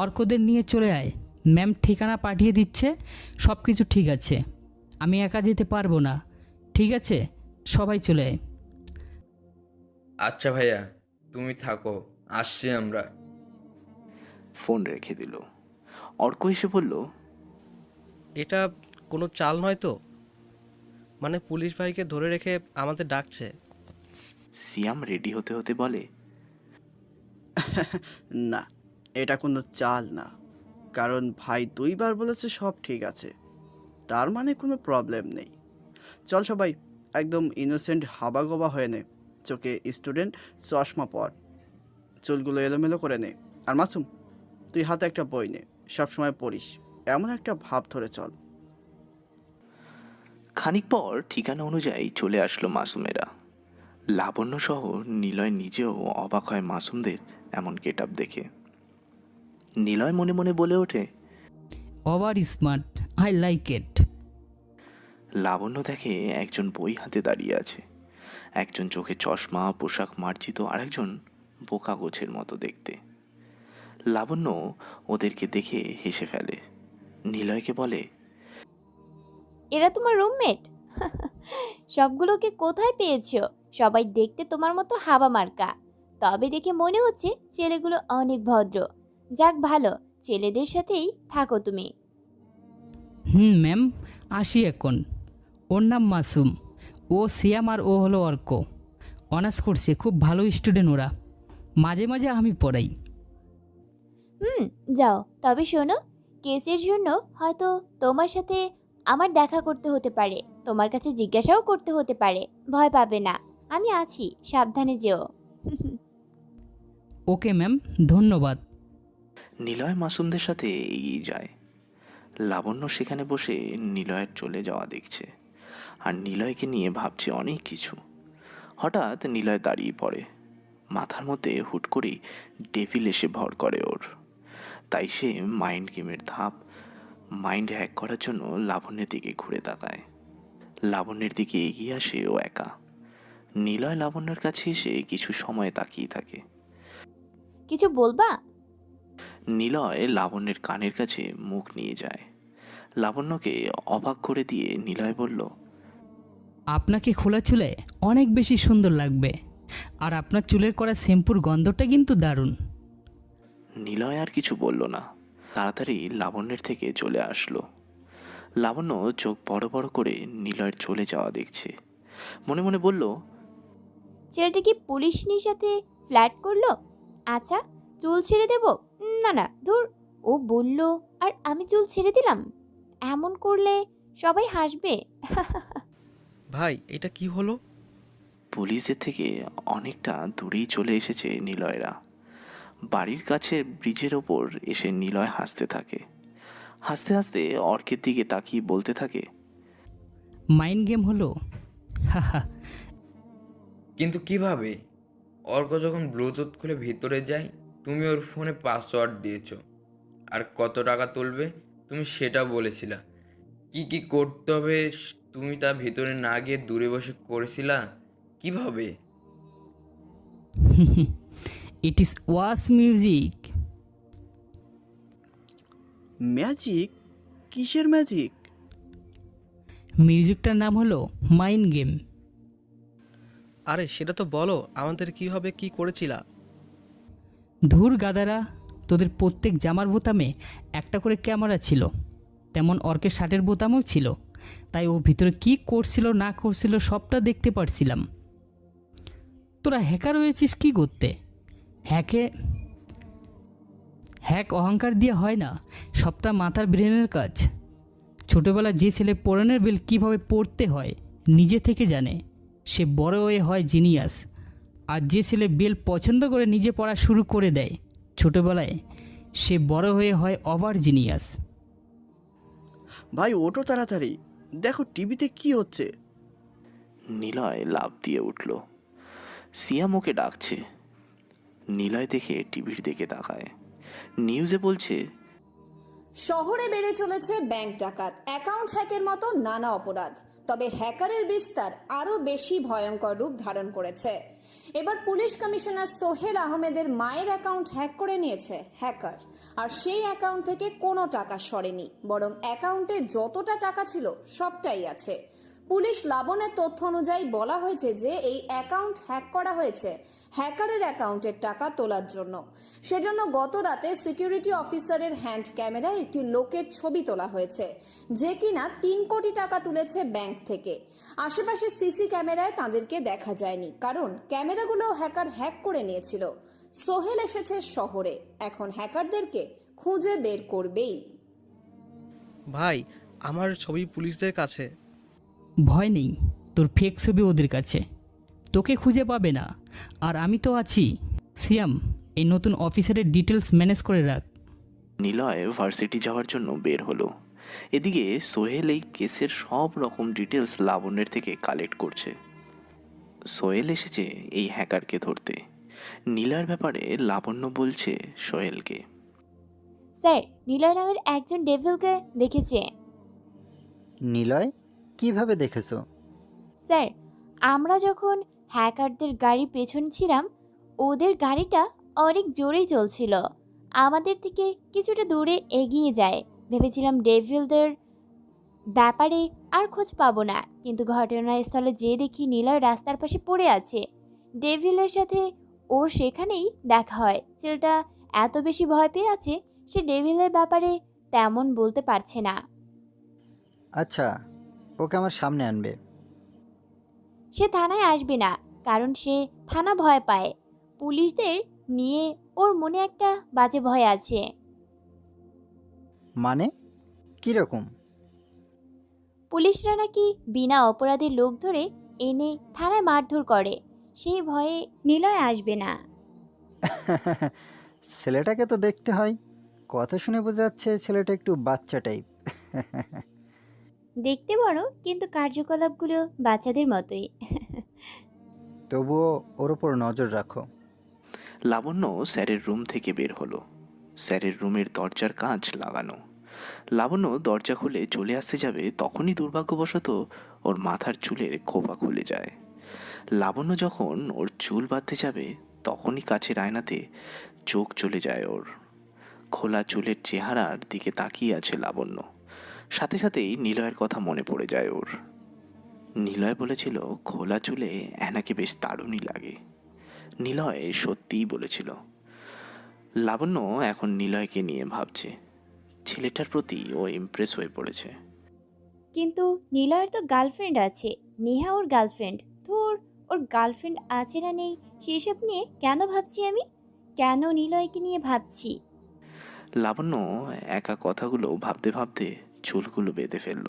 অর্কদের নিয়ে চলে আয়। ম্যাম ঠিকানা পাঠিয়ে দিচ্ছে, সব কিছু ঠিক আছে। আমি একা যেতে পারবো না, ঠিক আছে? সবাই চলে আয়। আচ্ছা ভাইয়া, তুমি থাকো, আসছি আমরা। ফোন রেখে দিল। অর্ক এসে বলল, এটা কোনো চাল নয় তো? মানে পুলিশ ভাইকে ধরে রেখে আমাদের ডাকছে? সিয়াম রেডি হতে হতে বলে, না, এটা কোনো চাল না। কারণ ভাই 2বার বলেছে সব ঠিক আছে, তার মানে কোনো প্রবলেম নেই। চল সবাই, একদম ইনোসেন্ট হাবাগোবা হয়ে নে। চোখে স্টুডেন্ট চশমা পর, চুলগুলো এলোমেলো করে নে। আর মাসুম, তুই হাতে একটা বই নে, সবসময় পড়িস, এমন একটা ভাব ধরে চল। খানিক পর ঠিকানা অনুযায়ী চলে আসলো মাসুমেরা। লাবণ্য সহ নিলয় নিজেও অবাক হয় মাসুমদের এমন গেট আপ দেখে। নিলয় মনে মনে বলে ওঠে, over smart, I like it. Labanya দেখে একজন বই হাতে দাঁড়িয়ে আছে, একজন চোখে চশমা, পোশাক মার্জিত, আর একজন বোকা গোছের মতো দেখতে। লাবণ্য ওদেরকে দেখে হেসে ফেলে। নিলয়কে বলে, এরা তোমার রুমমেট? সবগুলোকে কোথায় পেয়েছো? সবাই দেখতে তোমার মতো হাবা মার্কা, তবে দেখে মনে হচ্ছে ছেলেগুলো অনেক ভদ্র। যাক ভালো, ছেলেদের সাথেই থাকো তুমি। ম্যাম, আসি এখন। ওর নাম মাসুম, ও সিয়াম, আর ও হলো অর্ক। অনার্স করছে, খুব ভালো স্টুডেন্ট ওরা। মাঝে মাঝে আমি পড়াই। যাও, তবে শোনো, কেসের জন্য হয়তো তোমার সাথে আমার দেখা করতে হতে পারে, তোমার কাছে জিজ্ঞাসাও করতে হতে পারে। ভয় পাবে না, আমি আছি, সাবধানে যেও। ওকে ম্যাম, ধন্যবাদ। নিলয় মাসুমদের সাথে এগিয়ে যায়। লাবণ্য সেখানে বসে নিলয়ের চলে যাওয়া দেখছে, আর নিলয়কে নিয়ে ভাবছে অনেক কিছু। হঠাৎ নিলয় দাঁড়িয়ে পড়ে। মাথার মধ্যে হুট করেই ডেভিল এসে ভর করে ওর। তাই সে মাইন্ড গেমের ধাপ, মাইন্ড হ্যাক করার জন্য লাবণ্যের দিকে ঘুরে তাকায়। লাবণ্যের দিকে এগিয়ে আসে ও একা। নিলয় লাবণ্যের কাছে এসে কিছু সময় তাকিয়ে থাকে। কিছু বলবা? নিলয় লাবণ্যের কানের কাছে মুখ নিয়ে যায়। লাবণ্যকে অবাক করে দিয়ে নিলয় বলল, আপনাকে খোলা চুলে অনেক বেশি সুন্দর লাগবে, আর আপনার চুলের করা শ্যাম্পুর গন্ধটা কিন্তু দারুণ। নিলয় আর কিছু বলল না, তাড়াতাড়ি লাবণ্যের থেকে চলে আসলো। লাবণ্য চোখ বড় বড় করে নিলয়ের চলে যাওয়া দেখছে। মনে মনে বলল, ছেলেটা কি পুলিশনির সাথে ফ্ল্যাট করলো? আচ্ছা, চুল ছেড়ে দেব? না না, ধুর, ও বলল আর আমি চুল ছেড়ে দিলাম। এমন করলে সবাই হাসবে। ভাই, এটা কি হলো? পুলিশের থেকে অনেকটা দূরেই চলে এসেছে নিলয়রা। বাড়ির কাছে ব্রিজের ওপর এসে নিলয় হাসতে থাকে। হাসতে হাসতে অর্কের দিকে তাকিয়ে বলতে থাকে, মাইন্ড গেম হলো। হাহা। কিন্তু কিভাবে? অর্ক যখন ব্লুটুথ খুলে ভিতরে যায়, তুমি ওর ফোনে পাসওয়ার্ড দিয়েছো, আর কত টাকা তুলবে তুমি সেটা বলেছিলা। কি কি করতে হবে তুমি তা ভিতরে না গিয়ে দূরে বসে করেছিলা কিভাবে? It is was music. Magic? কিসের ম্যাজিক? মিউজিকটার নাম হলো মাইন্ড গেম। আরে সেটা তো বলো, আমাদের কিভাবে কি করেছিলা? ধুর গাদারা, তোদের প্রত্যেক জামার বোতামে একটা করে ক্যামেরা ছিল, তেমন অর্কের শার্টের বোতামও ছিল। তাই ও ভিতরে কি করছিল না করছিল সবটা দেখতে পারছিলাম। তোরা হ্যাকার হয়েছিস কি করতে? হ্যাক অহংকার দিয়ে হয় না, সবটা মাথার ব্রেনের কাজ। ছোটোবেলা যে ছেলে পড়ানোর বেল কীভাবে পড়তে হয় নিজে থেকে জানে, সে বড় হয়ে হয় জিনিয়াস। আর যে ছেলে বেল পছন্দ করে নিজে পড়া শুরু করে দেয় ছোটোবেলায়, সে বড় হয়ে হয় ওভার জিনিয়াস। ভাই ওঠো তাড়াতাড়ি, দেখো টিভিতে কি হচ্ছে। নিলয় লাফ দিয়ে উঠল। সিয়াম ওকে ডাকছে। নিলয় দেখে টিভির দিকে তাকায়। নিউজে বলছে, শহরে বেড়ে চলেছে ব্যাংক ডাকাত, অ্যাকাউন্ট হ্যাকের মতো নানা অপরাধ। তবে হ্যাকারের বিস্তার আরও বেশি ভয়ঙ্কর রূপ ধারণ করেছে। এবার পুলিশ কমিশনার সোহেল আহমেদের মায়ের অ্যাকাউন্ট হ্যাক করে নিয়েছে হ্যাকার। আর সেই অ্যাকাউন্ট থেকে কোনো টাকা সরেনি, বরং অ্যাকাউন্টে যতটা টাকা ছিল সবটাই আছে। পুলিশ লাবণের তথ্য অনুযায়ী বলা হয়েছে যে এই অ্যাকাউন্ট হ্যাক করা হয়েছে হ্যাকারের অ্যাকাউন্টের টাকা তোলার জন্য। সেজন্য গত রাতে সিকিউরিটি অফিসারের হ্যান্ড ক্যামেরায় একটি লোকের ছবি তোলা হয়েছে যে কিনা 3 কোটি টাকা তুলেছে ব্যাংক থেকে। আশেপাশে সিসি ক্যামেরায় তাদেরকে দেখা যায়নি, কারণ ক্যামেরাগুলো হ্যাকার হ্যাক করে নিয়েছিল। সোহেল এসেছে শহরে, এখন হ্যাকারদেরকে খুঁজে বের করবেই। ভাই, আমার ছবি পুলিশদের কাছে। ভয় নেই, তোর ফেক ছবি ওদের কাছে, তোকে খুঁজে পাবে না। আর আমি তো আছি। সিয়াম, এই নতুন অফিসারের ডিটেলস ম্যানেজ করে রাখ। নিলয় ভার্সিটি যাওয়ার জন্য বের হলো। এদিকে সোহেল এই কেসের সব রকম ডিটেলস লাবণ্যের থেকে কালেক্ট করছে। সোহেল এসেছে এই হ্যাকারকে ধরতে। নীলার ব্যাপারে লাবণ্য বলছে সোহেলকে। স্যার, নিলয় নামের একজন ডেভিলকে দেখেছে। নিলয়? কিভাবে দেখেছো? স্যার, আমরা যখন হ্যাকারদের গাড়ি পেছন ছিলাম, ওদের গাড়িটা অনেক জোরেই চলছিল। আমাদের থেকে কিছুটা দূরে এগিয়ে যায়। ভেবেছিলাম ডেভিলদের ব্যাপারে আর খোঁজ পাবো না, কিন্তু ঘটনাস্থলে যেয়ে দেখি নিলয় রাস্তার পাশে পড়ে আছে। ডেভিলের সাথে ওর সেখানেই দেখা হয়। ছেলেটা এত বেশি ভয় পেয়ে আছে, সে ডেভিলের ব্যাপারে তেমন বলতে পারছে না। আচ্ছা, ওকে আমার সামনে আনবে। সে থানায় আসবে না, কারণ সে থানা ভয় পায়। পুলিশদের নিয়ে ওর মনে একটা বাজে ভয় আছে। মানে কীরকম? পুলিশরা নাকি বিনা অপরাধী লোক ধরে এনে থানায় মারধর করে। সেই ভয়ে নিলয় আসবে না। ছেলেটাকে তো দেখতে হয়, কথা শুনে বোঝা যাচ্ছে ছেলেটা একটু বাচ্চা টাইপ। দেখতে বড়, কিন্তু কার্যকলাপগুলো বাচ্চাদের মতোই। তবুও ওর ওপর নজর রাখো। লাবণ্য স্যারের রুম থেকে বের হলো। স্যারের রুমের দরজার কাঁচ লাগানো। লাবণ্য দরজা খুলে চলে আসতে যাবে, তখনই দুর্ভাগ্যবশত ওর মাথার চুলের খোপা খুলে যায়। লাবণ্য যখন ওর চুল বাঁধতে যাবে, তখনই কাছের আয়নাতে চোখ চলে যায় ওর। খোলা চুলের চেহারার দিকে তাকিয়ে আছে লাবণ্য। সাথে সাথেই নিলয়ের কথা মনে পড়ে যায় ওর। নিলয় বলেছিল খোলা চুলে অ্যানাকে বেশ দারুণই লাগে। নিলয় সত্যিই বলেছিল। লাবণ্য এখন নিলয়কে নিয়ে ভাবছে। ছেলেটার প্রতি ও ইমপ্রেস হয়ে পড়েছে। কিন্তু নিলয়ের তো গার্লফ্রেন্ড আছে, নেহা ওর গার্লফ্রেন্ড। তোর ওর গার্লফ্রেন্ড আছে না নেই সেসব নিয়ে কেন ভাবছি আমি? কেন নিলয়কে নিয়ে ভাবছি? লাবণ্য একা কথাগুলো ভাবতে ভাবতে চুলগুলো বেঁধে ফেলল।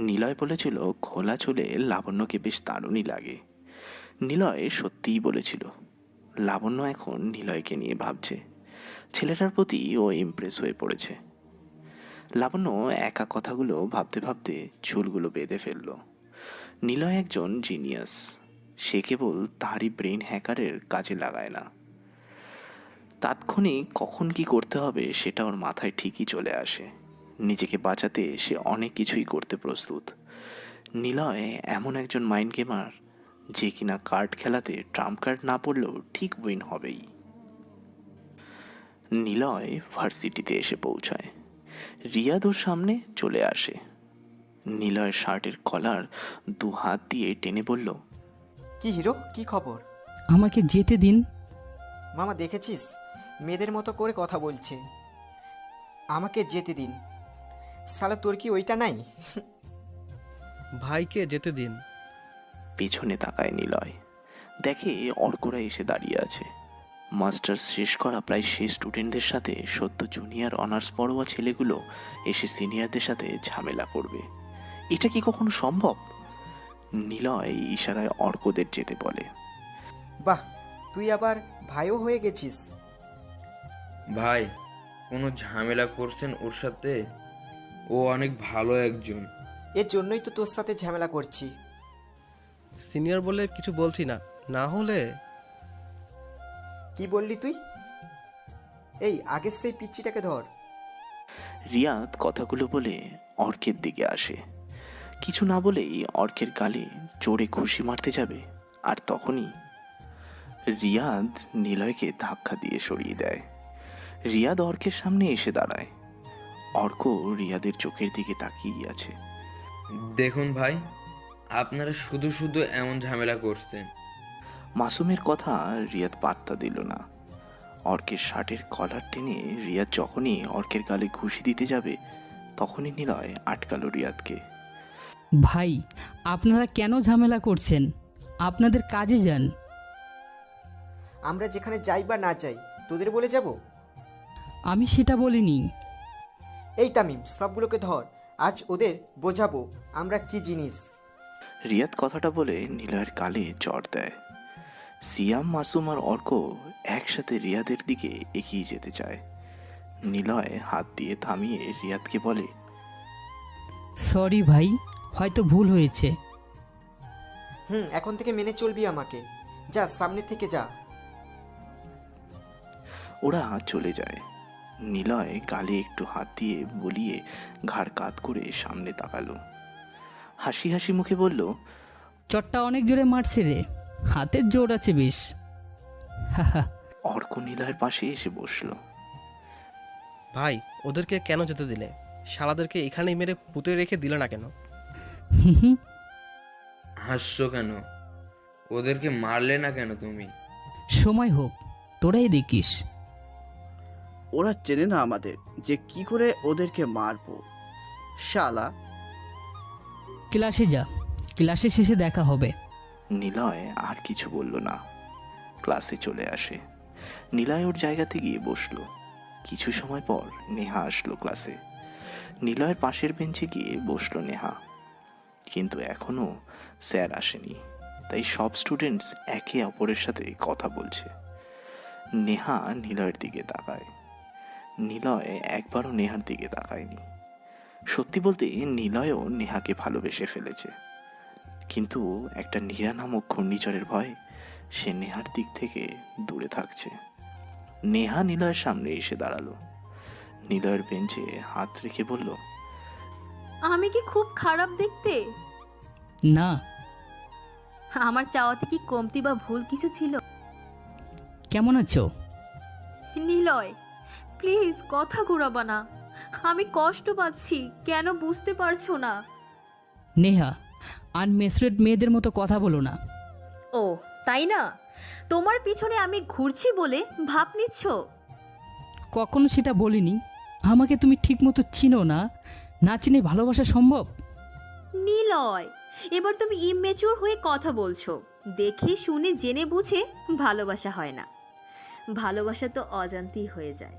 নিলয় বলেছিল খোলা চুলে লাবণ্যকে বেশ দারুণই লাগে। নিলয় সত্যিই বলেছিল। লাবণ্য এখন নিলয়কে নিয়ে ভাবছে। ছেলেটার প্রতি ও ইমপ্রেস হয়ে পড়েছে। লাবণ্য একা কথাগুলো ভাবতে ভাবতে চুলগুলো বেঁধে ফেলল। নিলয় একজন জিনিয়াস। সে কেবল তারই ব্রেন হ্যাকারের কাজে লাগায় না, তাৎক্ষণিক কখন কি করতে হবে সেটা ওর মাথায় ঠিকই চলে আসে। নিজেকে বাঁচাতে সে অনেক কিছুই করতে প্রস্তুত। নিলয় এমন একজন মাইন্ড গেমার যে কিনা কার্ড খেলাতে ট্রাম্প কার্ড না পড়লেও ঠিক উইন হবেই। নিলয় ভার্সিটিতে এসে পৌঁছায়। রিয়াদ ওর সামনে চলে আসে। নিলয়ের শার্টের কলার 2 হাত দিয়ে টেনে বলল, কি হিরো, কি খবর? আমাকে যেতে দিন। মামা দেখেছিস, মেয়েদের মতো করে কথা বলছে। আমাকে যেতে দিন। সালা তোর কি ওইটা নাই? ভাইকে যেতে দিন। পেছনে তাকায় নিলয়। দেখে অর্করা এসে দাঁড়িয়ে আছে। মাস্টার্স শেষ করা প্রায় শেষ স্টুডেন্টদের সাথে সদ্য জুনিয়র অনার্স পড়ুয়া ছেলেগুলো এসে সিনিয়রদের সাথে ঝামেলা করবে। এটা কি কখনো সম্ভব? নিলয় ইশারায় অর্কদের যেতে বলে। বাহ, তুই আবার ভাইও হয়ে গেছিস। ভাই, কোনো ঝামেলা করছেন ওর সাথে? ও অনেক ভালো একজন। এর জন্যই তো তোর সাথে ঝামেলা করছি। সিনিয়র বলে কিছু বলছি না, না হলে। কি বললি তুই? এই আগের সেই পিচ্চিটাকে ধর। রিয়াদ কথাগুলো বলে অর্কের দিকে আসে। কিছু না বলেই অর্কের গালে জোরে ঘুষি মারতে যাবে, আর তখনই রিয়াদ নিলয়কে ধাক্কা দিয়ে সরিয়ে দেয়। রিয়াদ অর্কের সামনে এসে দাঁড়ায়। অর্ক রিয়াদের চোখের দিকে তাকিয়ে আছে। দেখুন ভাই, আপনারা শুধু শুধু এমন ঝামেলা করছেন। মাসুমের কথা রিয়াদ পাত্তা দিল না। অর্কের শার্টের কলার টেনে রিয়াদ যখনই অর্কের গালে ঘুষি দিতে যাবে তখনই নিলয় আটকালো রিয়াদকে। ভাই, আপনারা কেন ঝামেলা করছেন? আপনাদের কাজে যান। আমরা যেখানে যাই বা না যাই তোদের বলে যাব? আমি সেটা বলিনি। এই তামিম, সবগুলোকে ধর, আজ ওদের বোঝাবো আমরা কি জিনিস। রিয়াদ কথাটা বলে নিলয়ের গালে চড় দেয়। সিয়াম, মাসুম আর অর্ক একসাথে রিয়াদের দিকে এগিয়ে যেতে চায়। নিলয় হাত দিয়ে থামিয়ে রিয়াদকে বলে, সরি ভাই, হয়তো ভুল হয়েছে। এখন থেকে মেনে চলবি আমাকে। যা, সামনে থেকে যা। ওরা চলে যায়। নিলয় গালে একটু হাত দিয়ে বলিয়ে ঘাড় কাত করে সামনে তাকালো। হাসি হাসি মুখে বলল, চটটা অনেক জোরে মারছে রে, হাতের জোর আছে বেশ। হাহা। অর্ক নিলয়ের পাশে এসে বসলো। ভাই, ওদেরকে কেন যেতে দিলে? শালাদেরকে এখানেই মেরে পুঁতে রেখে দিলে না কেন? হাসছো কেন? ওদেরকে মারলে না কেন তুমি? সময় হোক, তোরাই দেখিস। ওরা চেনে না আমাদের, যে কি করে ওদেরকে মারবো। শালা, ক্লাসে যা, ক্লাসে শেষে দেখা হবে। নিলয় আর কিছু বলল না। ক্লাসে চলে আসে। নিলয় ওর জায়গাতে গিয়ে বসলো। কিছু সময় পর নেহা আসলো ক্লাসে। নিলয়ের পাশের বেঞ্চে গিয়ে বসলো নেহা। কিন্তু এখনো স্যার আসেনি, তাই সব স্টুডেন্টস একে অপরের সাথে কথা বলছে। নেহা নিলয়ের দিকে তাকায়। নিলয় একবারও নেহার দিকে তাকায়নি। সত্যি বলতে নিলয়ও নেহাকে ভালোবেসে ফেলেছে, কিন্তু একটা নীরা নামক ঘূর্ণিঝড়ের ভয়ে সে নেহার দিক থেকে দূরে থাকছে। নেহা নিলয়ের সামনে এসে দাঁড়ালো। নিলয়ের বেঞ্চে হাত রেখে বলল, আমি কি খুব খারাপ দেখতে? না। আমার চাওয়াতে কি কমতি বা ভুল কিছু ছিল? কেমন আছো? নিলয়, প্লিজ কথা ঘোরাবা না। আমি কষ্ট পাচ্ছি, কেন বুঝতে পারছো না? নেহা, আনমেসরেড মেয়েদের মতো কথা বলো না। ও তাই না? তোমার পিছনে আমি ঘুরছি বলে ভাব নিচ্ছ? কখনো সেটা বলিনি। আমাকে তুমি ঠিক মতো চিনো না, না চিনে ভালোবাসা সম্ভব? নিলয়, এবার তুমি ইমেচিওর হয়ে কথা বলছো। দেখে শুনে জেনে বুঝে ভালোবাসা হয় না, ভালোবাসা তো অজান্তেই হয়ে যায়।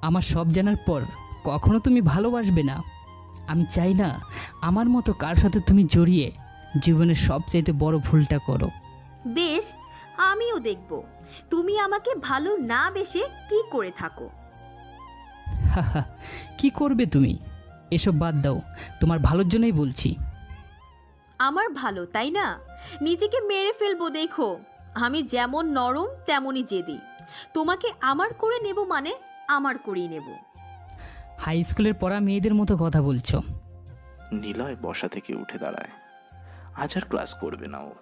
আমার সব জানার পর কখনো তুমি ভালোবাসবে না। আমি চাই না আমার মতো কার সাথে তুমি জড়িয়ে জীবনের সবচাইতে বড় ভুলটা করো। বেশ, আমিও দেখব তুমি আমাকে ভালো না বেসে কি করে থাকো। হাহা, কি করবে তুমি? এসব বাদ দাও, তোমার ভালোর জন্যই বলছি। আমার ভালো, তাই না? নিজেকে মেরে ফেলবো দেখো। আমি যেমন নরম তেমনই জেদি। তোমাকে আমার করে নেব মানে আমার করেই নেব। হাই স্কুলের পড়া মেয়েদের মতো কথা বলছো। নিলয় বসা থেকে উঠে দাঁড়ায়। আজ আর ক্লাস করবে না ও।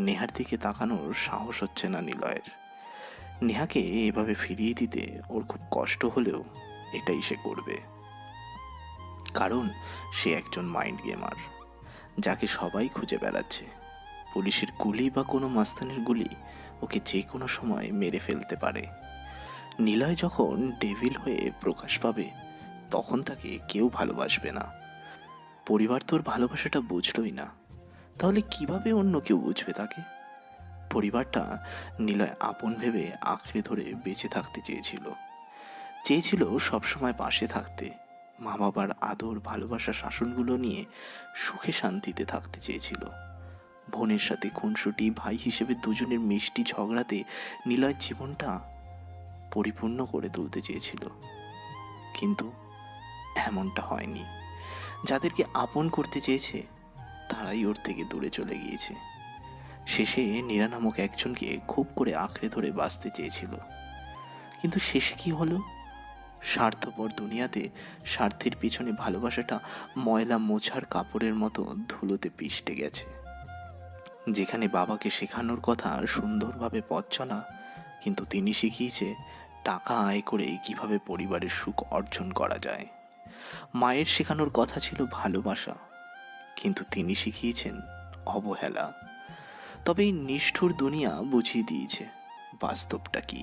নেহার দিকে তাকানোর সাহস হচ্ছে না নিলয়ের। নেহাকে এভাবে ফিরিয়ে দিতে ওর খুব কষ্ট হলেও এটাই সে করবে, কারণ সে একজন মাইন্ড গেমার, যাকে সবাই খুঁজে বেড়াচ্ছে। পুলিশের গুলি বা কোনো মাস্তানের গুলি ওকে যে কোনো সময় মেরে ফেলতে পারে। নিলয় যখন ডেভিল হয়ে প্রকাশ পাবে তখন তাকে কেউ ভালোবাসবে না। পরিবার তোর ভালোবাসাটা বুঝলই না, তাহলে কিভাবে অন্য কেউ বুঝবে তাকে? পরিবারটা নিলয় আপন ভেবে আঁকড়ে ধরে বেঁচে থাকতে চেয়েছিল সবসময় পাশে থাকতে, মা বাবার আদর ভালোবাসা শাসনগুলো নিয়ে সুখে শান্তিতে থাকতে চেয়েছিল। বোনের সাথে খুনসুটি, ভাই হিসেবে দুজনের মিষ্টি ঝগড়াতে নিলয়ের জীবনটা পরিপূর্ণ করে তুলতে চেয়েছিল, কিন্তু এমনটা হয়নি। যাদেরকে আপন করতে চেয়েছে তারাই ওর থেকে দূরে চলে গিয়েছে। শেষে নীরা নামক একজনকে খুব করে আঁকড়ে ধরে বাঁচতে চেয়েছিল, কিন্তু শেষে কি হলো? স্বার্থপর দুনিয়াতে স্বার্থের পিছনে ভালোবাসাটা ময়লা মোছার কাপড়ের মতো ধুলোতে পিষ্টে গেছে। যেখানে বাবাকে শেখানোর কথা সুন্দরভাবে পথ চলা, কিন্তু তিনি শিখিয়েছে টাকা আয় করে কিভাবে পরিবারের সুখ অর্জন করা যায়। মায়ের শেখানোর কথা ছিল ভালোবাসা, কিন্তু তিনি শিখিয়েছেন অবহেলা। তবে এই নিষ্ঠুর দুনিয়া বুঝিয়ে দিয়েছে বাস্তবটা কি।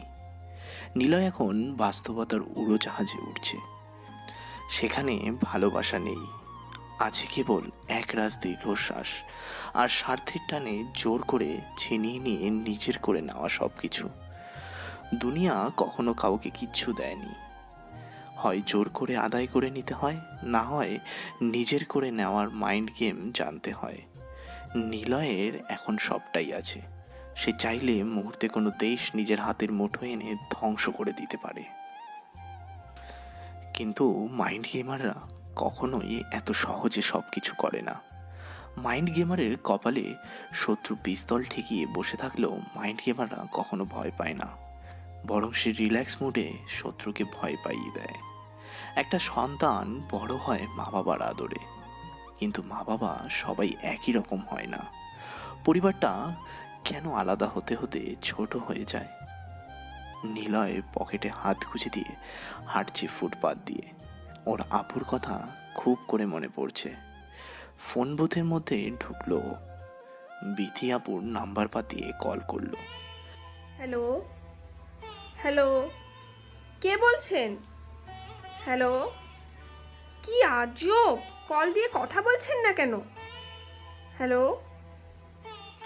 নিলয় এখন বাস্তবতার উড়োজাহাজে উঠছে। সেখানে ভালোবাসা নেই, আছে কেবল একরাশ দীর্ঘশ্বাস আর স্বার্থের টানে জোর করে ছিনিয়ে নিয়ে নিজের করে নেওয়া সব কিছু। দুনিয়া কখনো কাউকে কিচ্ছু দেয়নি, হয় জোর করে আদায় করে নিতে হয়, না হয় নিজের করে নেওয়ার মাইন্ড গেম জানতে হয়। নিলয়ের এখন সবটাই আছে। সে চাইলে মুহূর্তে কোনো দেশ নিজের হাতের মুঠোয় এনে ধ্বংস করে দিতে পারে। কিন্তু মাইন্ড গেমাররা কখনোই এত সহজে সব কিছু করে না। মাইন্ড গেমারের কপালে শত্রু পিস্তল ঠেকিয়ে বসে থাকলেও মাইন্ড গেমাররা কখনো ভয় পায় না, বরং সে রিল্যাক্স মুডে শত্রুকে ভয় পাইয়ে দেয়। একটা সন্তান বড় হয় মা বাবার আদরে, কিন্তু মা বাবা সবাই একই রকম হয় না। পরিবারটা কেন আলাদা হতে হতে ছোট হয়ে যায়? নিলয় পকেটে হাত গুজে দিয়ে হাঁটছে ফুটপাত দিয়ে। ওর আপুর কথা খুব করে মনে পড়ছে। ফোন বুথের মধ্যে ঢুকলো। বিথি আপুর নাম্বার পাতিয়ে কল করলো। হ্যালো হ্যালো, কে বলছেন? হ্যালো, কি আজব, কল দিয়ে কথা বলছেন না কেন? হ্যালো,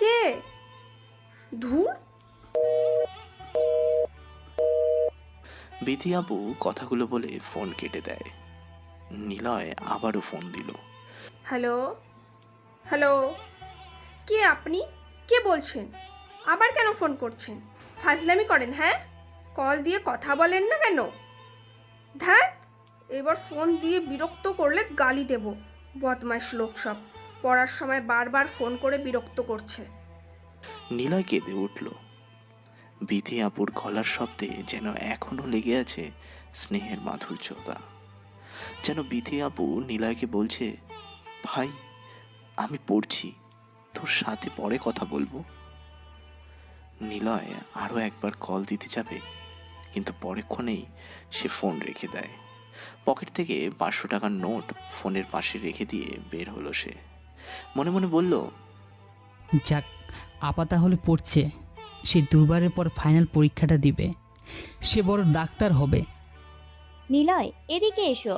কে? ধুর। বিথি আপু কথাগুলো বলে ফোন কেটে দেয়। নিলয় আবারও ফোন দিল। হ্যালো হ্যালো, কে আপনি? কে বলছেন? আবার কেন ফোন করছেন? ফাজলামি করেন? হ্যাঁ, কল দিয়ে কথা বলেন না কেন? ধ্যাত, এবার ফোন দিয়ে বিরক্ত করলে গালি দেব। বদমাইশ লোক সব, পড়ার সময় বারবার ফোন করে বিরক্ত করছে। নিলয় কেঁদে উঠল। বিথি আপুর গলার শব্দে যেন এখনো লেগে আছে স্নেহের মাধুর্যতা। যেন বিথি আপু নিলয়কে বলছে, ভাই আমি পড়ছি, তোর সাথে পরে কথা বলবো। নিলয় আরও একবার কল দিতে যাবে, কিন্তু পরেক্ষণেই সে ফোন রেখে দেয়। পকেট থেকে 500 টাকার নোট ফোনের পাশে রেখে দিয়ে বের হলো সে। মনে মনে বলল, যাক, আপা তাহলে পড়ছে। সে দুবারের পর ফাইনাল পরীক্ষাটা দিবে, সে বড় ডাক্তার হবে। নিলয়, এদিকে এসো।